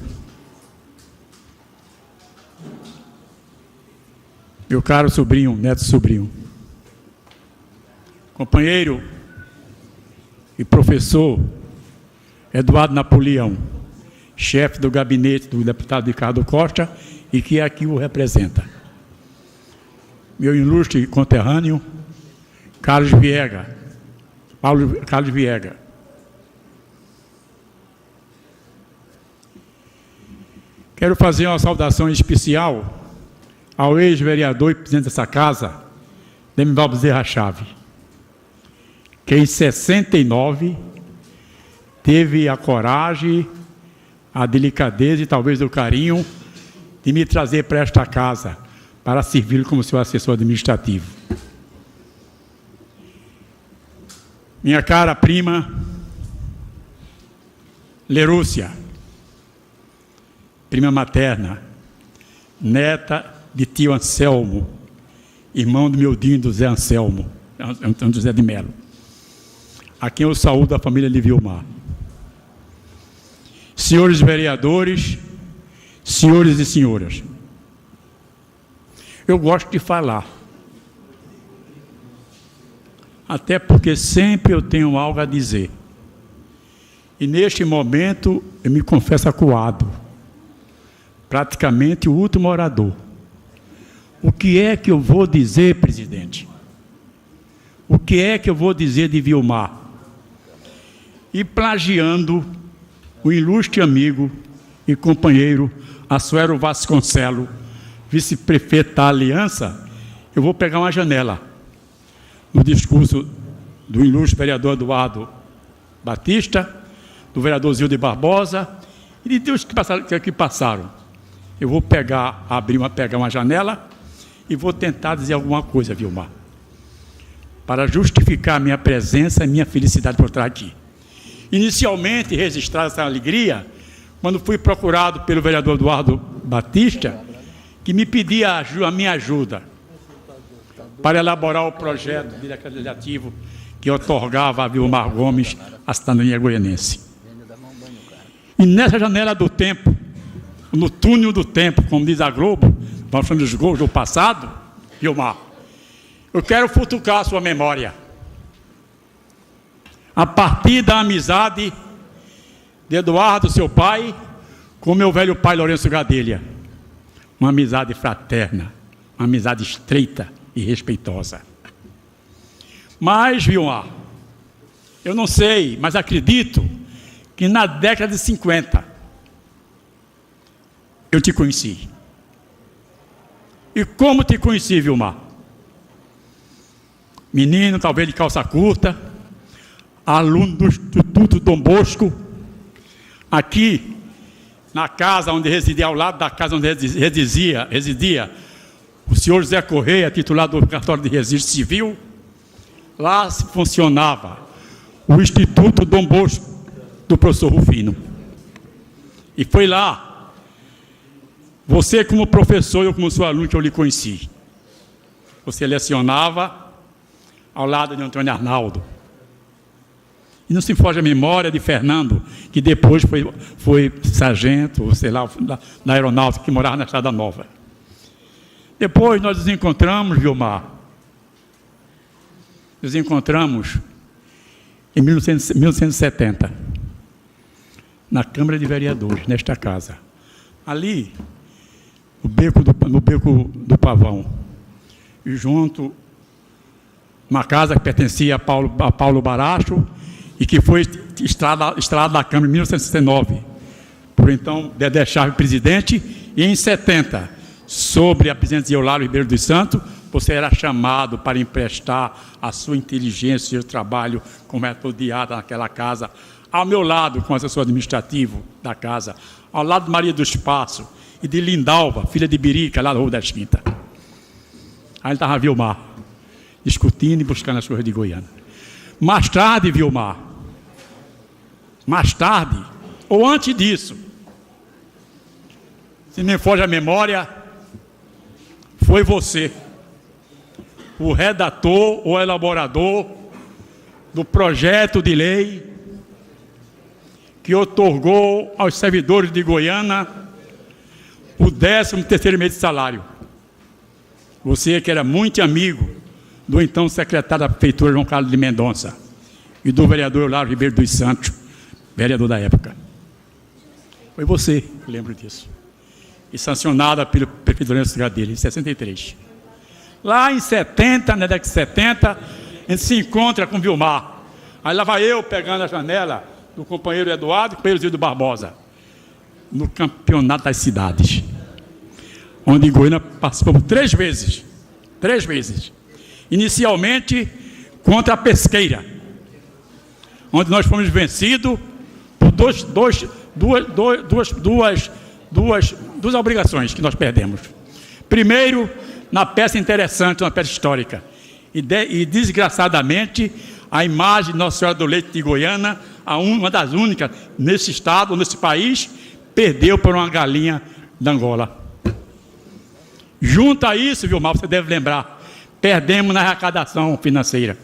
meu caro sobrinho, neto sobrinho, companheiro e professor Eduardo Napoleão, chefe do gabinete do deputado Ricardo Costa e que aqui o representa. Meu ilustre conterrâneo, Carlos Viega. Quero fazer uma saudação especial ao ex-vereador e presidente dessa casa, Demival Bezerra Chave, que em 69 teve a coragem, a delicadeza e talvez o carinho de me trazer para esta casa, para servir como seu assessor administrativo. Minha cara prima, Lerúcia, prima materna, neta de tio Anselmo, irmão do meu dindo Zé Anselmo, José de Melo, a quem eu saúdo da família de Vilmar. Senhores vereadores, senhores e senhoras, eu gosto de falar, até porque sempre eu tenho algo a dizer. E neste momento eu me confesso acuado, praticamente o último orador. O que é que eu vou dizer, presidente? O que é que eu vou dizer de Vilmar? E plagiando o ilustre amigo e companheiro Assuero Vasconcelos, vice-prefeito da Aliança, eu vou pegar uma janela no discurso do ilustre vereador Eduardo Batista, do vereador Zilde Barbosa e de Deus que passaram. Eu vou pegar uma janela e vou tentar dizer alguma coisa, Vilmar, para justificar minha presença e minha felicidade por estar aqui. Inicialmente, registrada essa alegria, quando fui procurado pelo vereador Eduardo Batista, que me pedia a minha ajuda para elaborar o projeto de decreto legislativo que otorgava a Vilmar Gomes a cidadania goianense. E nessa janela do tempo, no túnel do tempo, como diz a Globo, mostrando os gols do passado, Vilmar, eu quero futucar a sua memória. A partir da amizade de Eduardo, seu pai, com meu velho pai Lourenço Gadelha. Uma amizade fraterna, uma amizade estreita e respeitosa. Mas, Vilmar, eu não sei, mas acredito que na década de 50, eu te conheci. E como te conheci, Vilmar? Menino, talvez de calça curta, aluno do Instituto Dom Bosco, aqui na casa onde residia, ao lado da casa onde residia o senhor José Correia, titular do cartório de registro civil. Lá funcionava o Instituto Dom Bosco, do professor Rufino. E foi lá, você como professor e eu como seu aluno, que eu lhe conheci. Você lecionava ao lado de Antônio Arnaldo. E não se foge a memória de Fernando, que depois foi sargento, sei lá, na aeronáutica, que morava na Estrada Nova. Depois nós nos encontramos, Vilmar. Nos encontramos em 1970, na Câmara de Vereadores, nesta casa. Ali, no beco do Pavão, e junto, uma casa que pertencia a Paulo Baracho, e que foi instalada na Câmara em 1969, por então Dedé Chaves presidente, e em 70, sobre a presidente Eulália Ribeiro dos Santos, você era chamado para emprestar a sua inteligência e o trabalho como metodiada naquela casa, ao meu lado, com o assessor administrativo da casa, ao lado de Maria do Espaço e de Lindalva, filha de Birica, lá na Rua das Quintas. Aí ele estava Vilmar, discutindo e buscando as coisas de Goiânia. Mais tarde, Vilmar, mais tarde, ou antes disso, se me foge a memória, foi você, o redator ou elaborador do projeto de lei que otorgou aos servidores de Goiânia o 13º mês de salário. Você que era muito amigo do então secretário da Prefeitura, João Carlos de Mendonça, e do vereador Eulália Ribeiro dos Santos, vereador da época. Foi você, eu lembro disso. E sancionada pelo prefeito Lourenço Gadelha, em 63. Lá em 70, na década de 70, a gente se encontra com Vilmar. Aí lá vai eu pegando a janela do companheiro Eduardo e do companheiro Zildo Barbosa, no campeonato das cidades, onde Goiânia participou 3 vezes. 3 vezes. Inicialmente contra a Pesqueira, onde nós fomos vencidos por duas obrigações que nós perdemos. Primeiro, na peça interessante, uma peça histórica. E desgraçadamente, a imagem de Nossa Senhora do Leite de Goiânia, uma das únicas nesse estado, nesse país, perdeu por uma galinha da Angola. Junto a isso, Vilmar, você deve lembrar, perdemos na arrecadação financeira.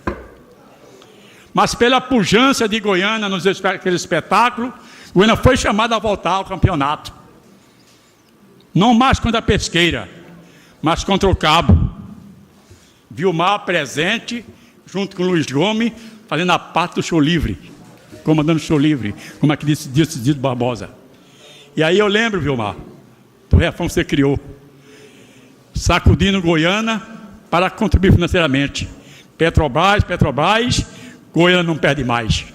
Mas pela pujança de Goiânia naquele espetáculo, Goiânia foi chamada a voltar ao campeonato. Não mais contra a Pesqueira, mas contra o Cabo. Vilmar presente, junto com o Luiz Gomes, fazendo a parte do show livre, comandando o show livre, como é que disse Zildo Barbosa. E aí eu lembro, Vilmar, do refrão que você criou, sacudindo Goiânia para contribuir financeiramente. Petrobras, Goiânia não perde mais.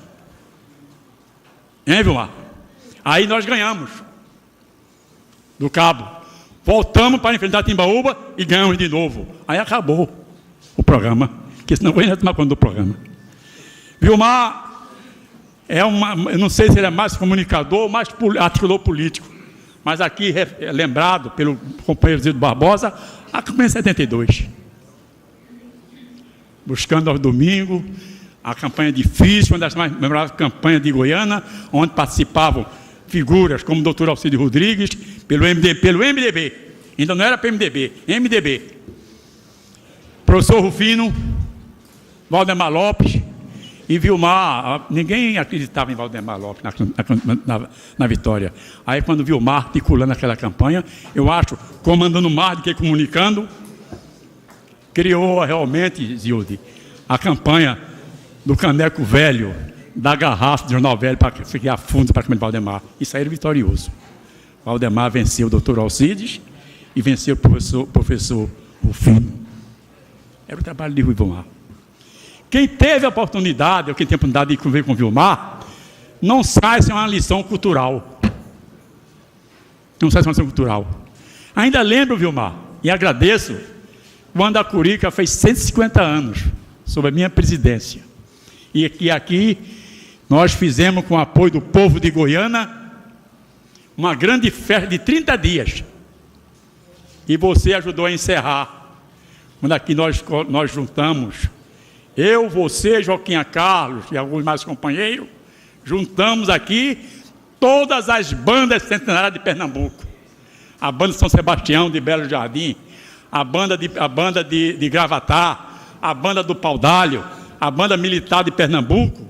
Hein, Vilmar? Aí nós ganhamos do Cabo. Voltamos para enfrentar Timbaúba e ganhamos de novo. Aí acabou o programa, porque senão eu ia tomar conta do programa. Vilmar eu não sei se ele é mais comunicador ou mais articulador político, mas aqui lembrado pelo companheiro Zildo Barbosa, a campanha em 72. Buscando aos domingos, a campanha difícil, uma das mais memoráveis campanhas de Goiânia, onde participavam figuras como o doutor Alcide Rodrigues, pelo MDB, ainda não era PMDB, MDB. Professor Rufino, Valdemar Lopes e Vilmar. Ninguém acreditava em Valdemar Lopes na vitória. Aí quando Vilmar articulando aquela campanha, eu acho, comandando mais do que comunicando, criou realmente, Zilde, a campanha do caneco velho, da garrafa do jornal velho, para ficar fundo para a campanha de Valdemar. E saíram vitorioso. Valdemar venceu o doutor Alcides e venceu o professor Rufino. Era o trabalho de Vilmar. Quem teve a oportunidade, ou quem tem a oportunidade de conviver com Vilmar, não sai sem uma lição cultural. no Centro Cultural. Ainda lembro, Vilmar, e agradeço, quando a Curica fez 150 anos, sob a minha presidência. E que aqui nós fizemos, com o apoio do povo de Goiânia, uma grande festa de 30 dias. E você ajudou a encerrar. Quando aqui nós juntamos, eu, você, Joaquim Carlos e alguns mais companheiros, juntamos aqui todas as bandas centenárias de Pernambuco. A banda de São Sebastião de Belo Jardim, a banda de Gravatá, a banda do Paudalho, a banda militar de Pernambuco.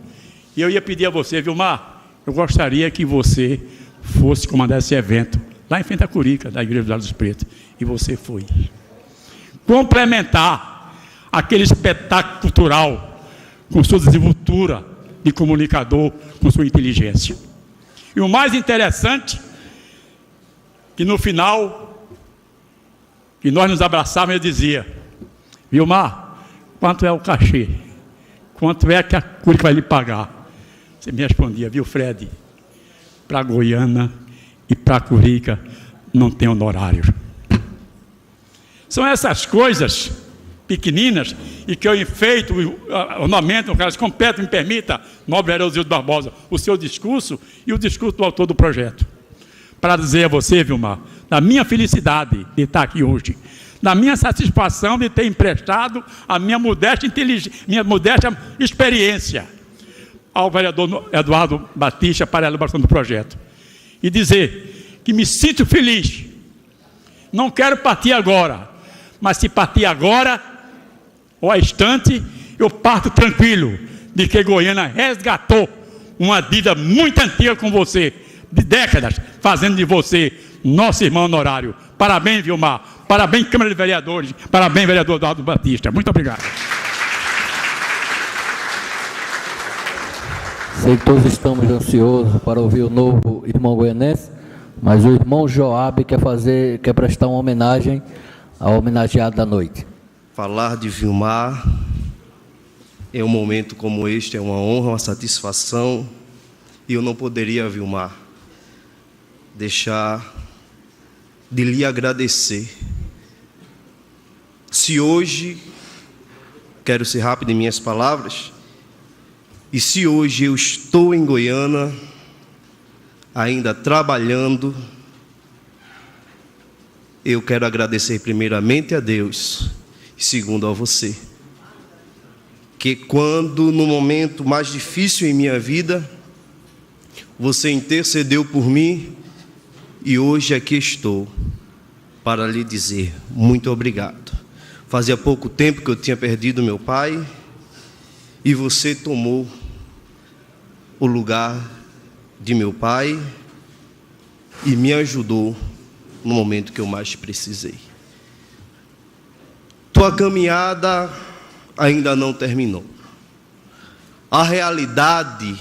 E eu ia pedir a você, Vilmar, eu gostaria que você fosse comandar esse evento, lá em frente à Curica, da Igreja dos Olhos Pretos. E você foi. Complementar aquele espetáculo cultural, com sua desenvoltura de comunicador, com sua inteligência. E o mais interessante, que no final, que nós nos abraçávamos, eu dizia: Vilmar, quanto é o cachê? Quanto é que a Curica vai lhe pagar? Você me respondia: viu, Fred, para Goiânia e para Curica não tem honorário. São essas coisas pequeninas e que eu enfeito, ornamento, caras completo, me permita, nobre Herosílio Barbosa, o seu discurso e o discurso do autor do projeto. Para dizer a você, Vilmar, da minha felicidade de estar aqui hoje, da minha satisfação de ter emprestado a minha modesta experiência ao vereador Eduardo Batista para a elaboração do projeto. E dizer que me sinto feliz. Não quero partir agora, mas se partir agora, ou a instante, eu parto tranquilo de que Goiânia resgatou uma dívida muito antiga com você, de décadas, fazendo de você nosso irmão honorário. Parabéns, Vilmar. Parabéns, Câmara de Vereadores. Parabéns, vereador Eduardo Batista. Muito obrigado. Sei que todos estamos ansiosos para ouvir o novo irmão goianense, mas o irmão Joabe quer prestar uma homenagem ao homenageado da noite. Falar de Vilmar em um momento como este é uma honra, uma satisfação, e eu não poderia, Vilmar, deixar de lhe agradecer. Se hoje, quero ser rápido em minhas palavras, e se hoje eu estou em Goiânia, ainda trabalhando, eu quero agradecer primeiramente a Deus e segundo a você, que quando no momento mais difícil em minha vida, você intercedeu por mim e hoje aqui estou para lhe dizer muito obrigado. Fazia pouco tempo que eu tinha perdido meu pai e você tomou o lugar de meu pai e me ajudou no momento que eu mais precisei. Tua caminhada ainda não terminou. A realidade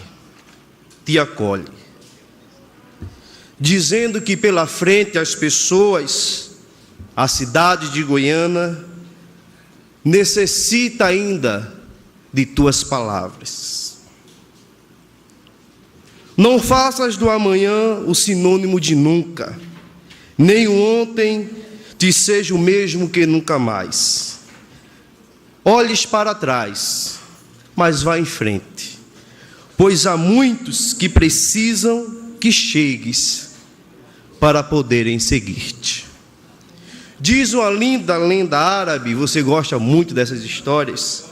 te acolhe, dizendo que pela frente as pessoas, a cidade de Goiânia, necessita ainda de tuas palavras. Não faças do amanhã o sinônimo de nunca, nem o ontem te seja o mesmo que nunca mais. Olhes para trás, mas vá em frente, pois há muitos que precisam que chegues para poderem seguir-te. Diz uma linda lenda árabe, você gosta muito dessas histórias,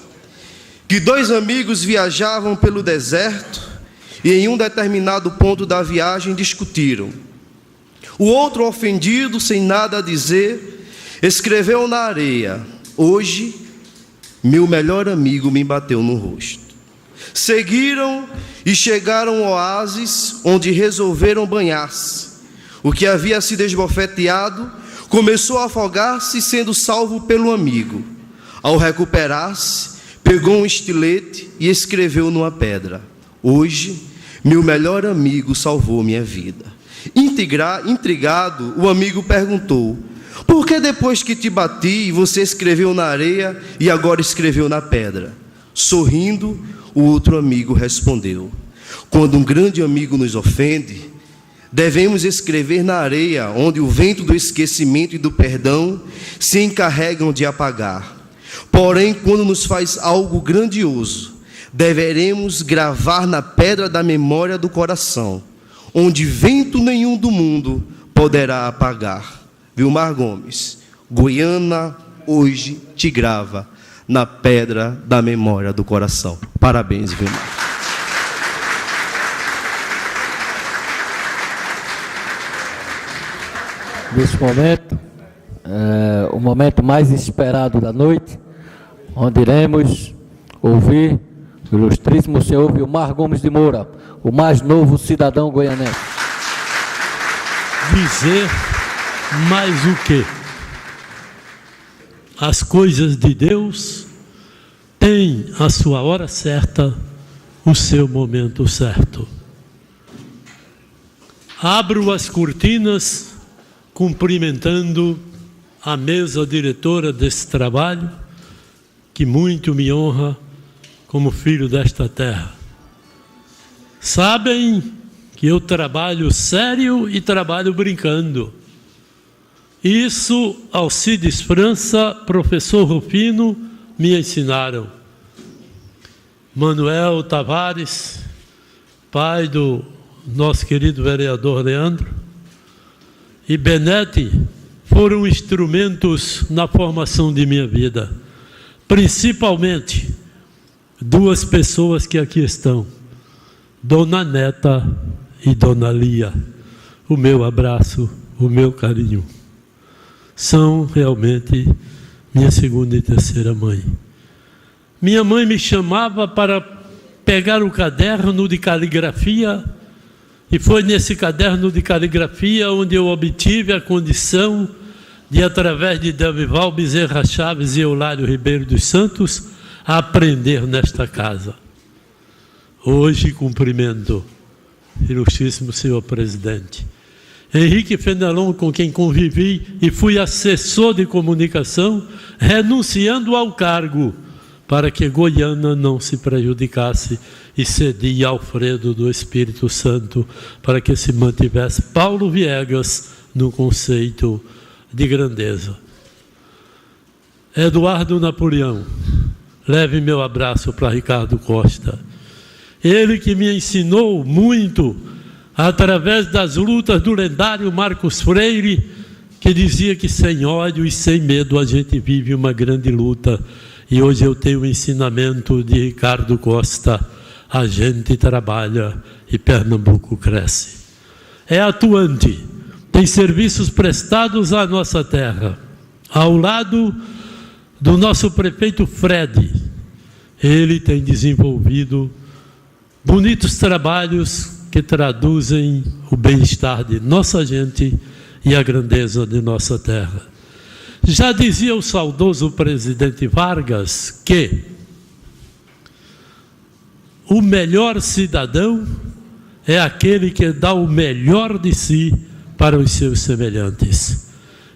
que dois amigos viajavam pelo deserto e em um determinado ponto da viagem discutiram. O outro, ofendido, sem nada a dizer, escreveu na areia: hoje, meu melhor amigo me bateu no rosto. Seguiram e chegaram ao oásis, onde resolveram banhar-se. O que havia sido esbofeteado começou a afogar-se, sendo salvo pelo amigo. Ao recuperar-se, pegou um estilete e escreveu numa pedra: hoje, meu melhor amigo salvou minha vida. Intrigado, o amigo perguntou: por que depois que te bati, você escreveu na areia e agora escreveu na pedra? Sorrindo, o outro amigo respondeu: quando um grande amigo nos ofende, Devemos escrever na areia, onde o vento do esquecimento e do perdão se encarregam de apagar. Porém, quando nos faz algo grandioso, deveremos gravar na pedra da memória do coração, onde vento nenhum do mundo poderá apagar. Vilmar Gomes, Goiânia hoje te grava na pedra da memória do coração. Parabéns, Vilmar. Neste momento, o momento mais esperado da noite, onde iremos ouvir o ilustríssimo senhor Vilmar Gomes de Moura, o mais novo cidadão goianense. Dizer mais o quê? As coisas de Deus têm a sua hora certa, o seu momento certo. Abro as cortinas cumprimentando a mesa diretora desse trabalho, que muito me honra como filho desta terra. Sabem que eu trabalho sério e trabalho brincando. Isso Alcides França, professor Rufino, me ensinaram. Manuel Tavares, pai do nosso querido vereador Leandro, e Benete foram instrumentos na formação de minha vida. Principalmente duas pessoas que aqui estão, Dona Neta e Dona Lia. O meu abraço, o meu carinho. São realmente minha segunda e terceira mãe. Minha mãe me chamava para pegar o caderno de caligrafia, e foi nesse caderno de caligrafia onde eu obtive a condição de, através de Damival Bezerra Chaves e Eulário Ribeiro dos Santos, aprender nesta casa. Hoje cumprimento, ilustríssimo senhor presidente, Henrique Fenelon, com quem convivi e fui assessor de comunicação, renunciando ao cargo para que Goiânia não se prejudicasse, e cedi a Alfredo do Espírito Santo para que se mantivesse Paulo Viegas no conceito de grandeza. Eduardo Napoleão, leve meu abraço para Ricardo Costa. Ele que me ensinou muito através das lutas do lendário Marcos Freire, que dizia que sem ódio e sem medo a gente vive uma grande luta. E hoje eu tenho o ensinamento de Ricardo Costa: a gente trabalha e Pernambuco cresce. É atuante, tem serviços prestados à nossa terra. Ao lado do nosso prefeito Fred, ele tem desenvolvido bonitos trabalhos que traduzem o bem-estar de nossa gente e a grandeza de nossa terra. Já dizia o saudoso presidente Vargas que o melhor cidadão é aquele que dá o melhor de si para os seus semelhantes.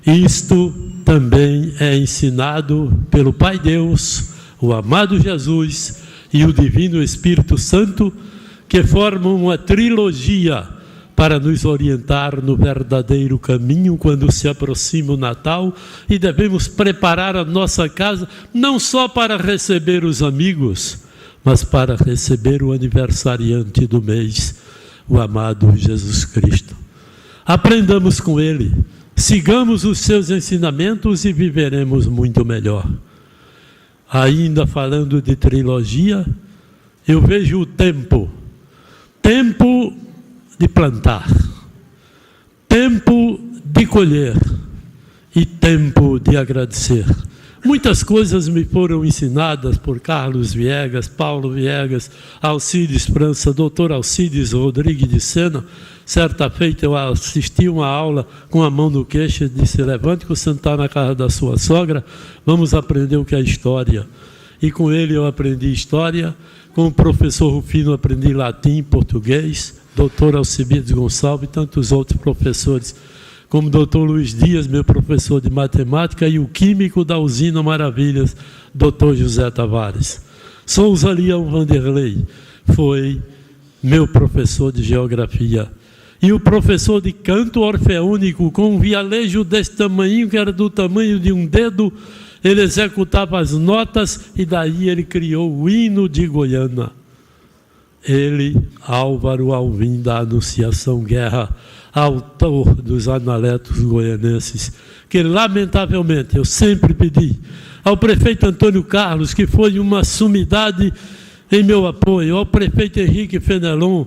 Isto também é ensinado pelo Pai Deus, o amado Jesus e o Divino Espírito Santo, que formam uma trilogia para nos orientar no verdadeiro caminho quando se aproxima o Natal, e devemos preparar a nossa casa não só para receber os amigos, mas para receber o aniversariante do mês, o amado Jesus Cristo. Aprendamos com ele, sigamos os seus ensinamentos e viveremos muito melhor. Ainda falando de trilogia, eu vejo o tempo de plantar, tempo de colher e tempo de agradecer. Muitas coisas me foram ensinadas por Carlos Viegas, Paulo Viegas, Alcides França, doutor Alcides Rodrigues de Sena. Certa feita eu assisti uma aula com a mão no queixo e disse: levante que você está na casa da sua sogra, vamos aprender o que é história. E com ele eu aprendi história, com o professor Rufino aprendi latim, português, doutor Alcibiades Gonçalves e tantos outros professores, como o doutor Luiz Dias, meu professor de matemática, e o químico da usina Maravilhas, doutor José Tavares. Souza Leão Vanderlei foi meu professor de geografia. E o professor de canto orfeônico, com um vialejo desse tamanho, que era do tamanho de um dedo, ele executava as notas e daí ele criou o hino de Goiânia. Ele, Álvaro Alvim da Anunciação Guerra, autor dos Analetos Goianenses, que lamentavelmente eu sempre pedi ao prefeito Antônio Carlos, que foi uma sumidade em meu apoio, ao prefeito Henrique Fenelon,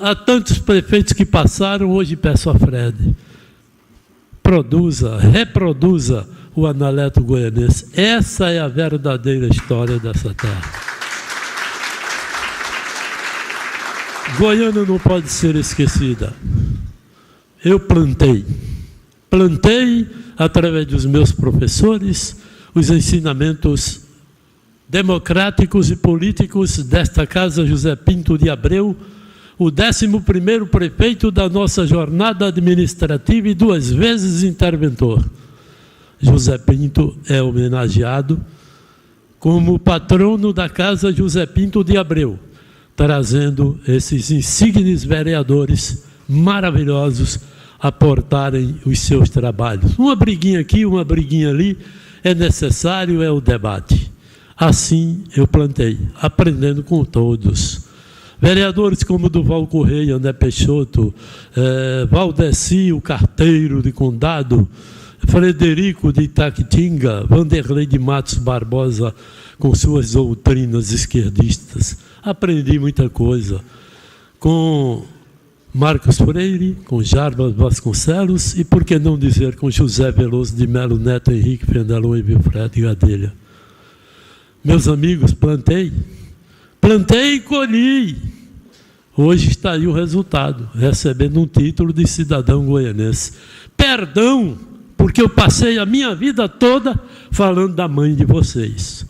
a tantos prefeitos que passaram, hoje peço a Fred, reproduza o Analeto Goianense. Essa é a verdadeira história dessa terra. Goiânia não pode ser esquecida. Eu plantei através dos meus professores os ensinamentos democráticos e políticos desta casa, José Pinto de Abreu, o 11º prefeito da nossa jornada administrativa e 2 vezes interventor. José Pinto é homenageado como patrono da casa José Pinto de Abreu, trazendo esses insignes vereadores maravilhosos aportarem os seus trabalhos. Uma briguinha aqui, uma briguinha ali, é necessário, é o debate. Assim eu plantei, aprendendo com todos. Vereadores como Duval Correia, André Peixoto, Valdeci, o carteiro de Condado, Frederico de Itaquitinga, Vanderlei de Matos Barbosa, com suas doutrinas esquerdistas. Aprendi muita coisa com Marcos Freire, com Jarbas Vasconcelos e, por que não dizer, com José Veloso de Melo Neto, Henrique Fenelon e Wilfredo Gadelha. Meus amigos, plantei e colhi. Hoje está aí o resultado, recebendo um título de cidadão goianense. Perdão, porque eu passei a minha vida toda falando da mãe de vocês.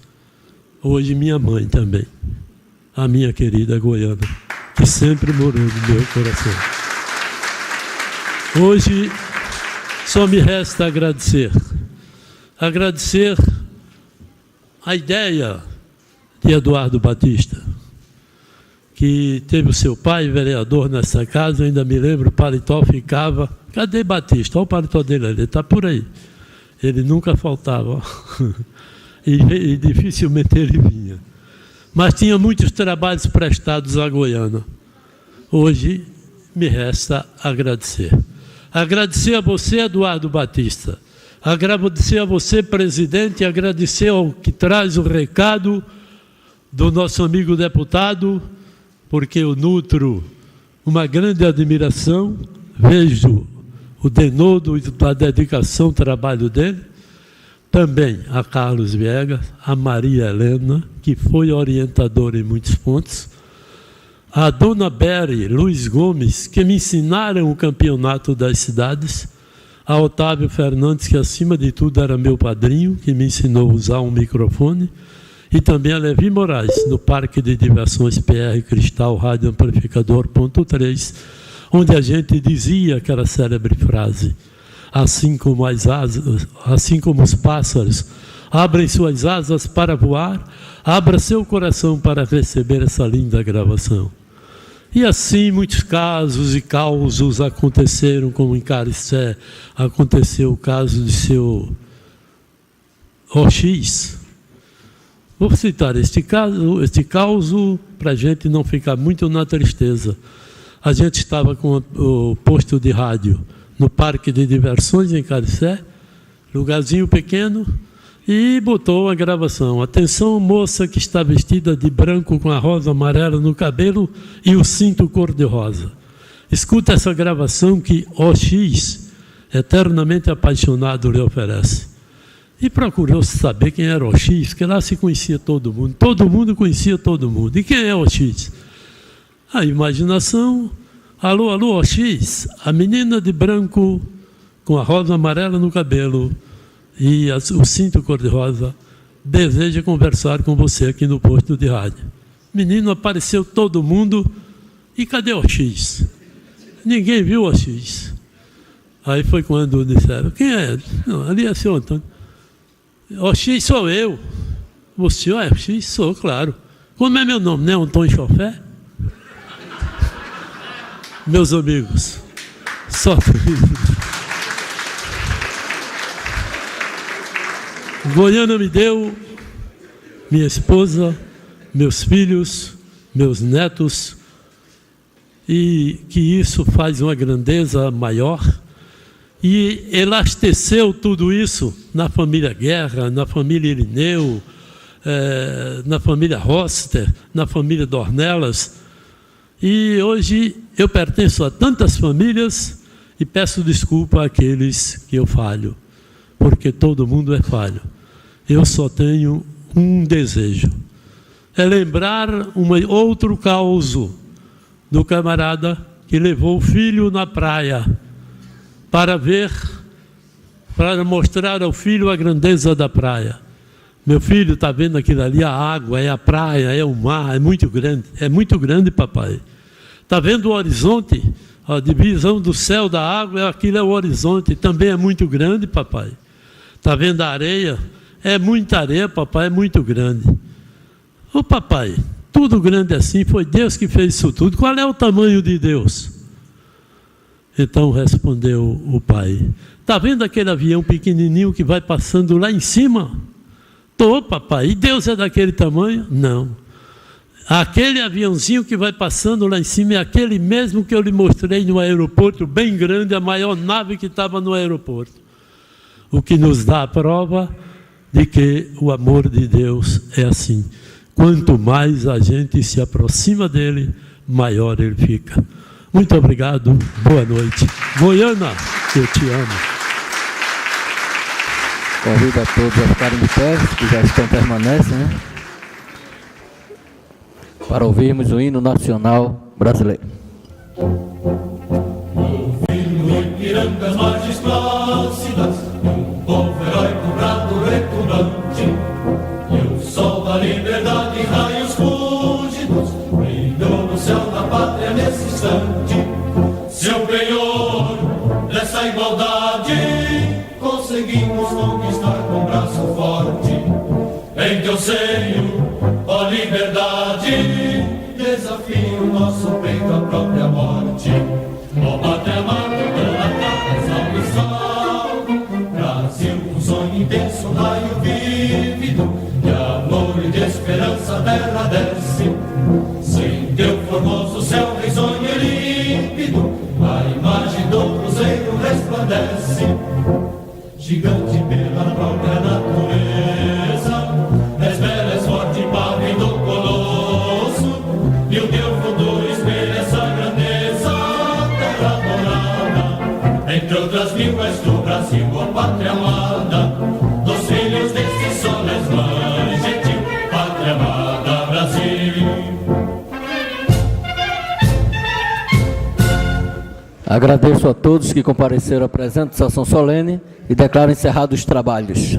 Hoje minha mãe também, a minha querida Goiânia, que sempre morou no meu coração. Hoje só me resta agradecer a ideia de Eduardo Batista, que teve o seu pai vereador nessa casa. Eu ainda me lembro, o paletó ficava... Cadê Batista? Olha o paletó dele ali, está por aí. Ele nunca faltava. E dificilmente ele vinha. Mas tinha muitos trabalhos prestados à Goiânia. Hoje me resta agradecer. Agradecer a você, Eduardo Batista. Agradecer a você, presidente, agradecer ao que traz o recado do nosso amigo deputado, porque eu nutro uma grande admiração, vejo o denodo da dedicação ao trabalho dele. Também a Carlos Viegas, a Maria Helena, que foi orientadora em muitos pontos, a dona Berry, Luiz Gomes, que me ensinaram o campeonato das cidades, a Otávio Fernandes, que acima de tudo era meu padrinho, que me ensinou a usar um microfone, e também a Levi Moraes, no Parque de Diversões PR Cristal Rádio Amplificador ponto 3, onde a gente dizia aquela célebre frase: assim como as asas, assim como os pássaros abrem suas asas para voar, abra seu coração para receber essa linda gravação. E assim muitos casos e causos aconteceram, como em Caricé aconteceu o caso de seu OX. Vou citar este caso para a gente não ficar muito na tristeza. A gente estava com o posto de rádio no Parque de Diversões em Caricé, lugarzinho pequeno, e botou a gravação: atenção, moça que está vestida de branco com a rosa amarela no cabelo e o cinto cor-de-rosa. Escuta essa gravação que OX, eternamente apaixonado, lhe oferece. E procurou saber quem era OX, que lá se conhecia todo mundo conhecia todo mundo. E quem é OX? A imaginação. Alô, alô, OX, a menina de branco com a rosa amarela no cabelo e o cinto cor-de-rosa deseja conversar com você aqui no posto de rádio. Menino, apareceu todo mundo. E cadê o OX? Ninguém viu o OX. Aí foi quando disseram: quem é? Não, ali é o senhor Antônio. OX sou eu. O senhor é OX? Sou, claro. Como é meu nome? Não é Antônio Chofé? Meus amigos, Só Goiânia me deu minha esposa, meus filhos, meus netos, e que isso faz uma grandeza maior. E elasteceu tudo isso na família Guerra, na família Irineu, na família Roster, na família Dornelas. E hoje eu pertenço a tantas famílias e peço desculpa àqueles que eu falho, porque todo mundo é falho. Eu só tenho um desejo, é lembrar outro caso do camarada que levou o filho na praia para mostrar ao filho a grandeza da praia. Meu filho, está vendo aquilo ali, a água, é a praia, é o mar, é muito grande, papai. Está vendo o horizonte, a divisão do céu da água, aquilo é o horizonte, também é muito grande, papai. Está vendo a areia? É muita areia, papai, é muito grande. Ô papai, tudo grande assim, foi Deus que fez isso tudo. Qual é o tamanho de Deus? Então respondeu o pai: está vendo aquele avião pequenininho que vai passando lá em cima? Tô, papai. E Deus é daquele tamanho? Não. Aquele aviãozinho que vai passando lá em cima é aquele mesmo que eu lhe mostrei no aeroporto, bem grande, a maior nave que estava no aeroporto. O que nos dá a prova de que o amor de Deus é assim. Quanto mais a gente se aproxima dele, maior ele fica. Muito obrigado, boa noite. Goiânia, eu te amo. Convido a todos a ficarem de pé, que já estão permanecem, né? Para ouvirmos o hino nacional brasileiro. Ouvindo Ipirangas, margens plácidas, um povo heróico, brado, retumbante, e o sol da liberdade, raios fúlgidos, brilhou no céu da pátria nesse instante. Seu penhor dessa igualdade, conseguimos conquistar com braço forte. Em teu seio, ó liberdade, desafio nosso peito à própria morte. Ó pátria amada, salve, salve, Brasil, um sonho intenso, um raio vívido, de amor e de esperança a terra desce. Sem teu formoso céu risonho e límpido, a imagem do cruzeiro resplandece. Gigante pela própria natureza, és bela, és forte, padre do colosso, e o teu futuro espelha essa grandeza, terra dourada. Entre outras mil és do Brasil, a pátria amada, dos filhos desse sol és mãe gentil, pátria amada, Brasil. Agradeço a todos que compareceram à presente sessão solene e declaro encerrados os trabalhos.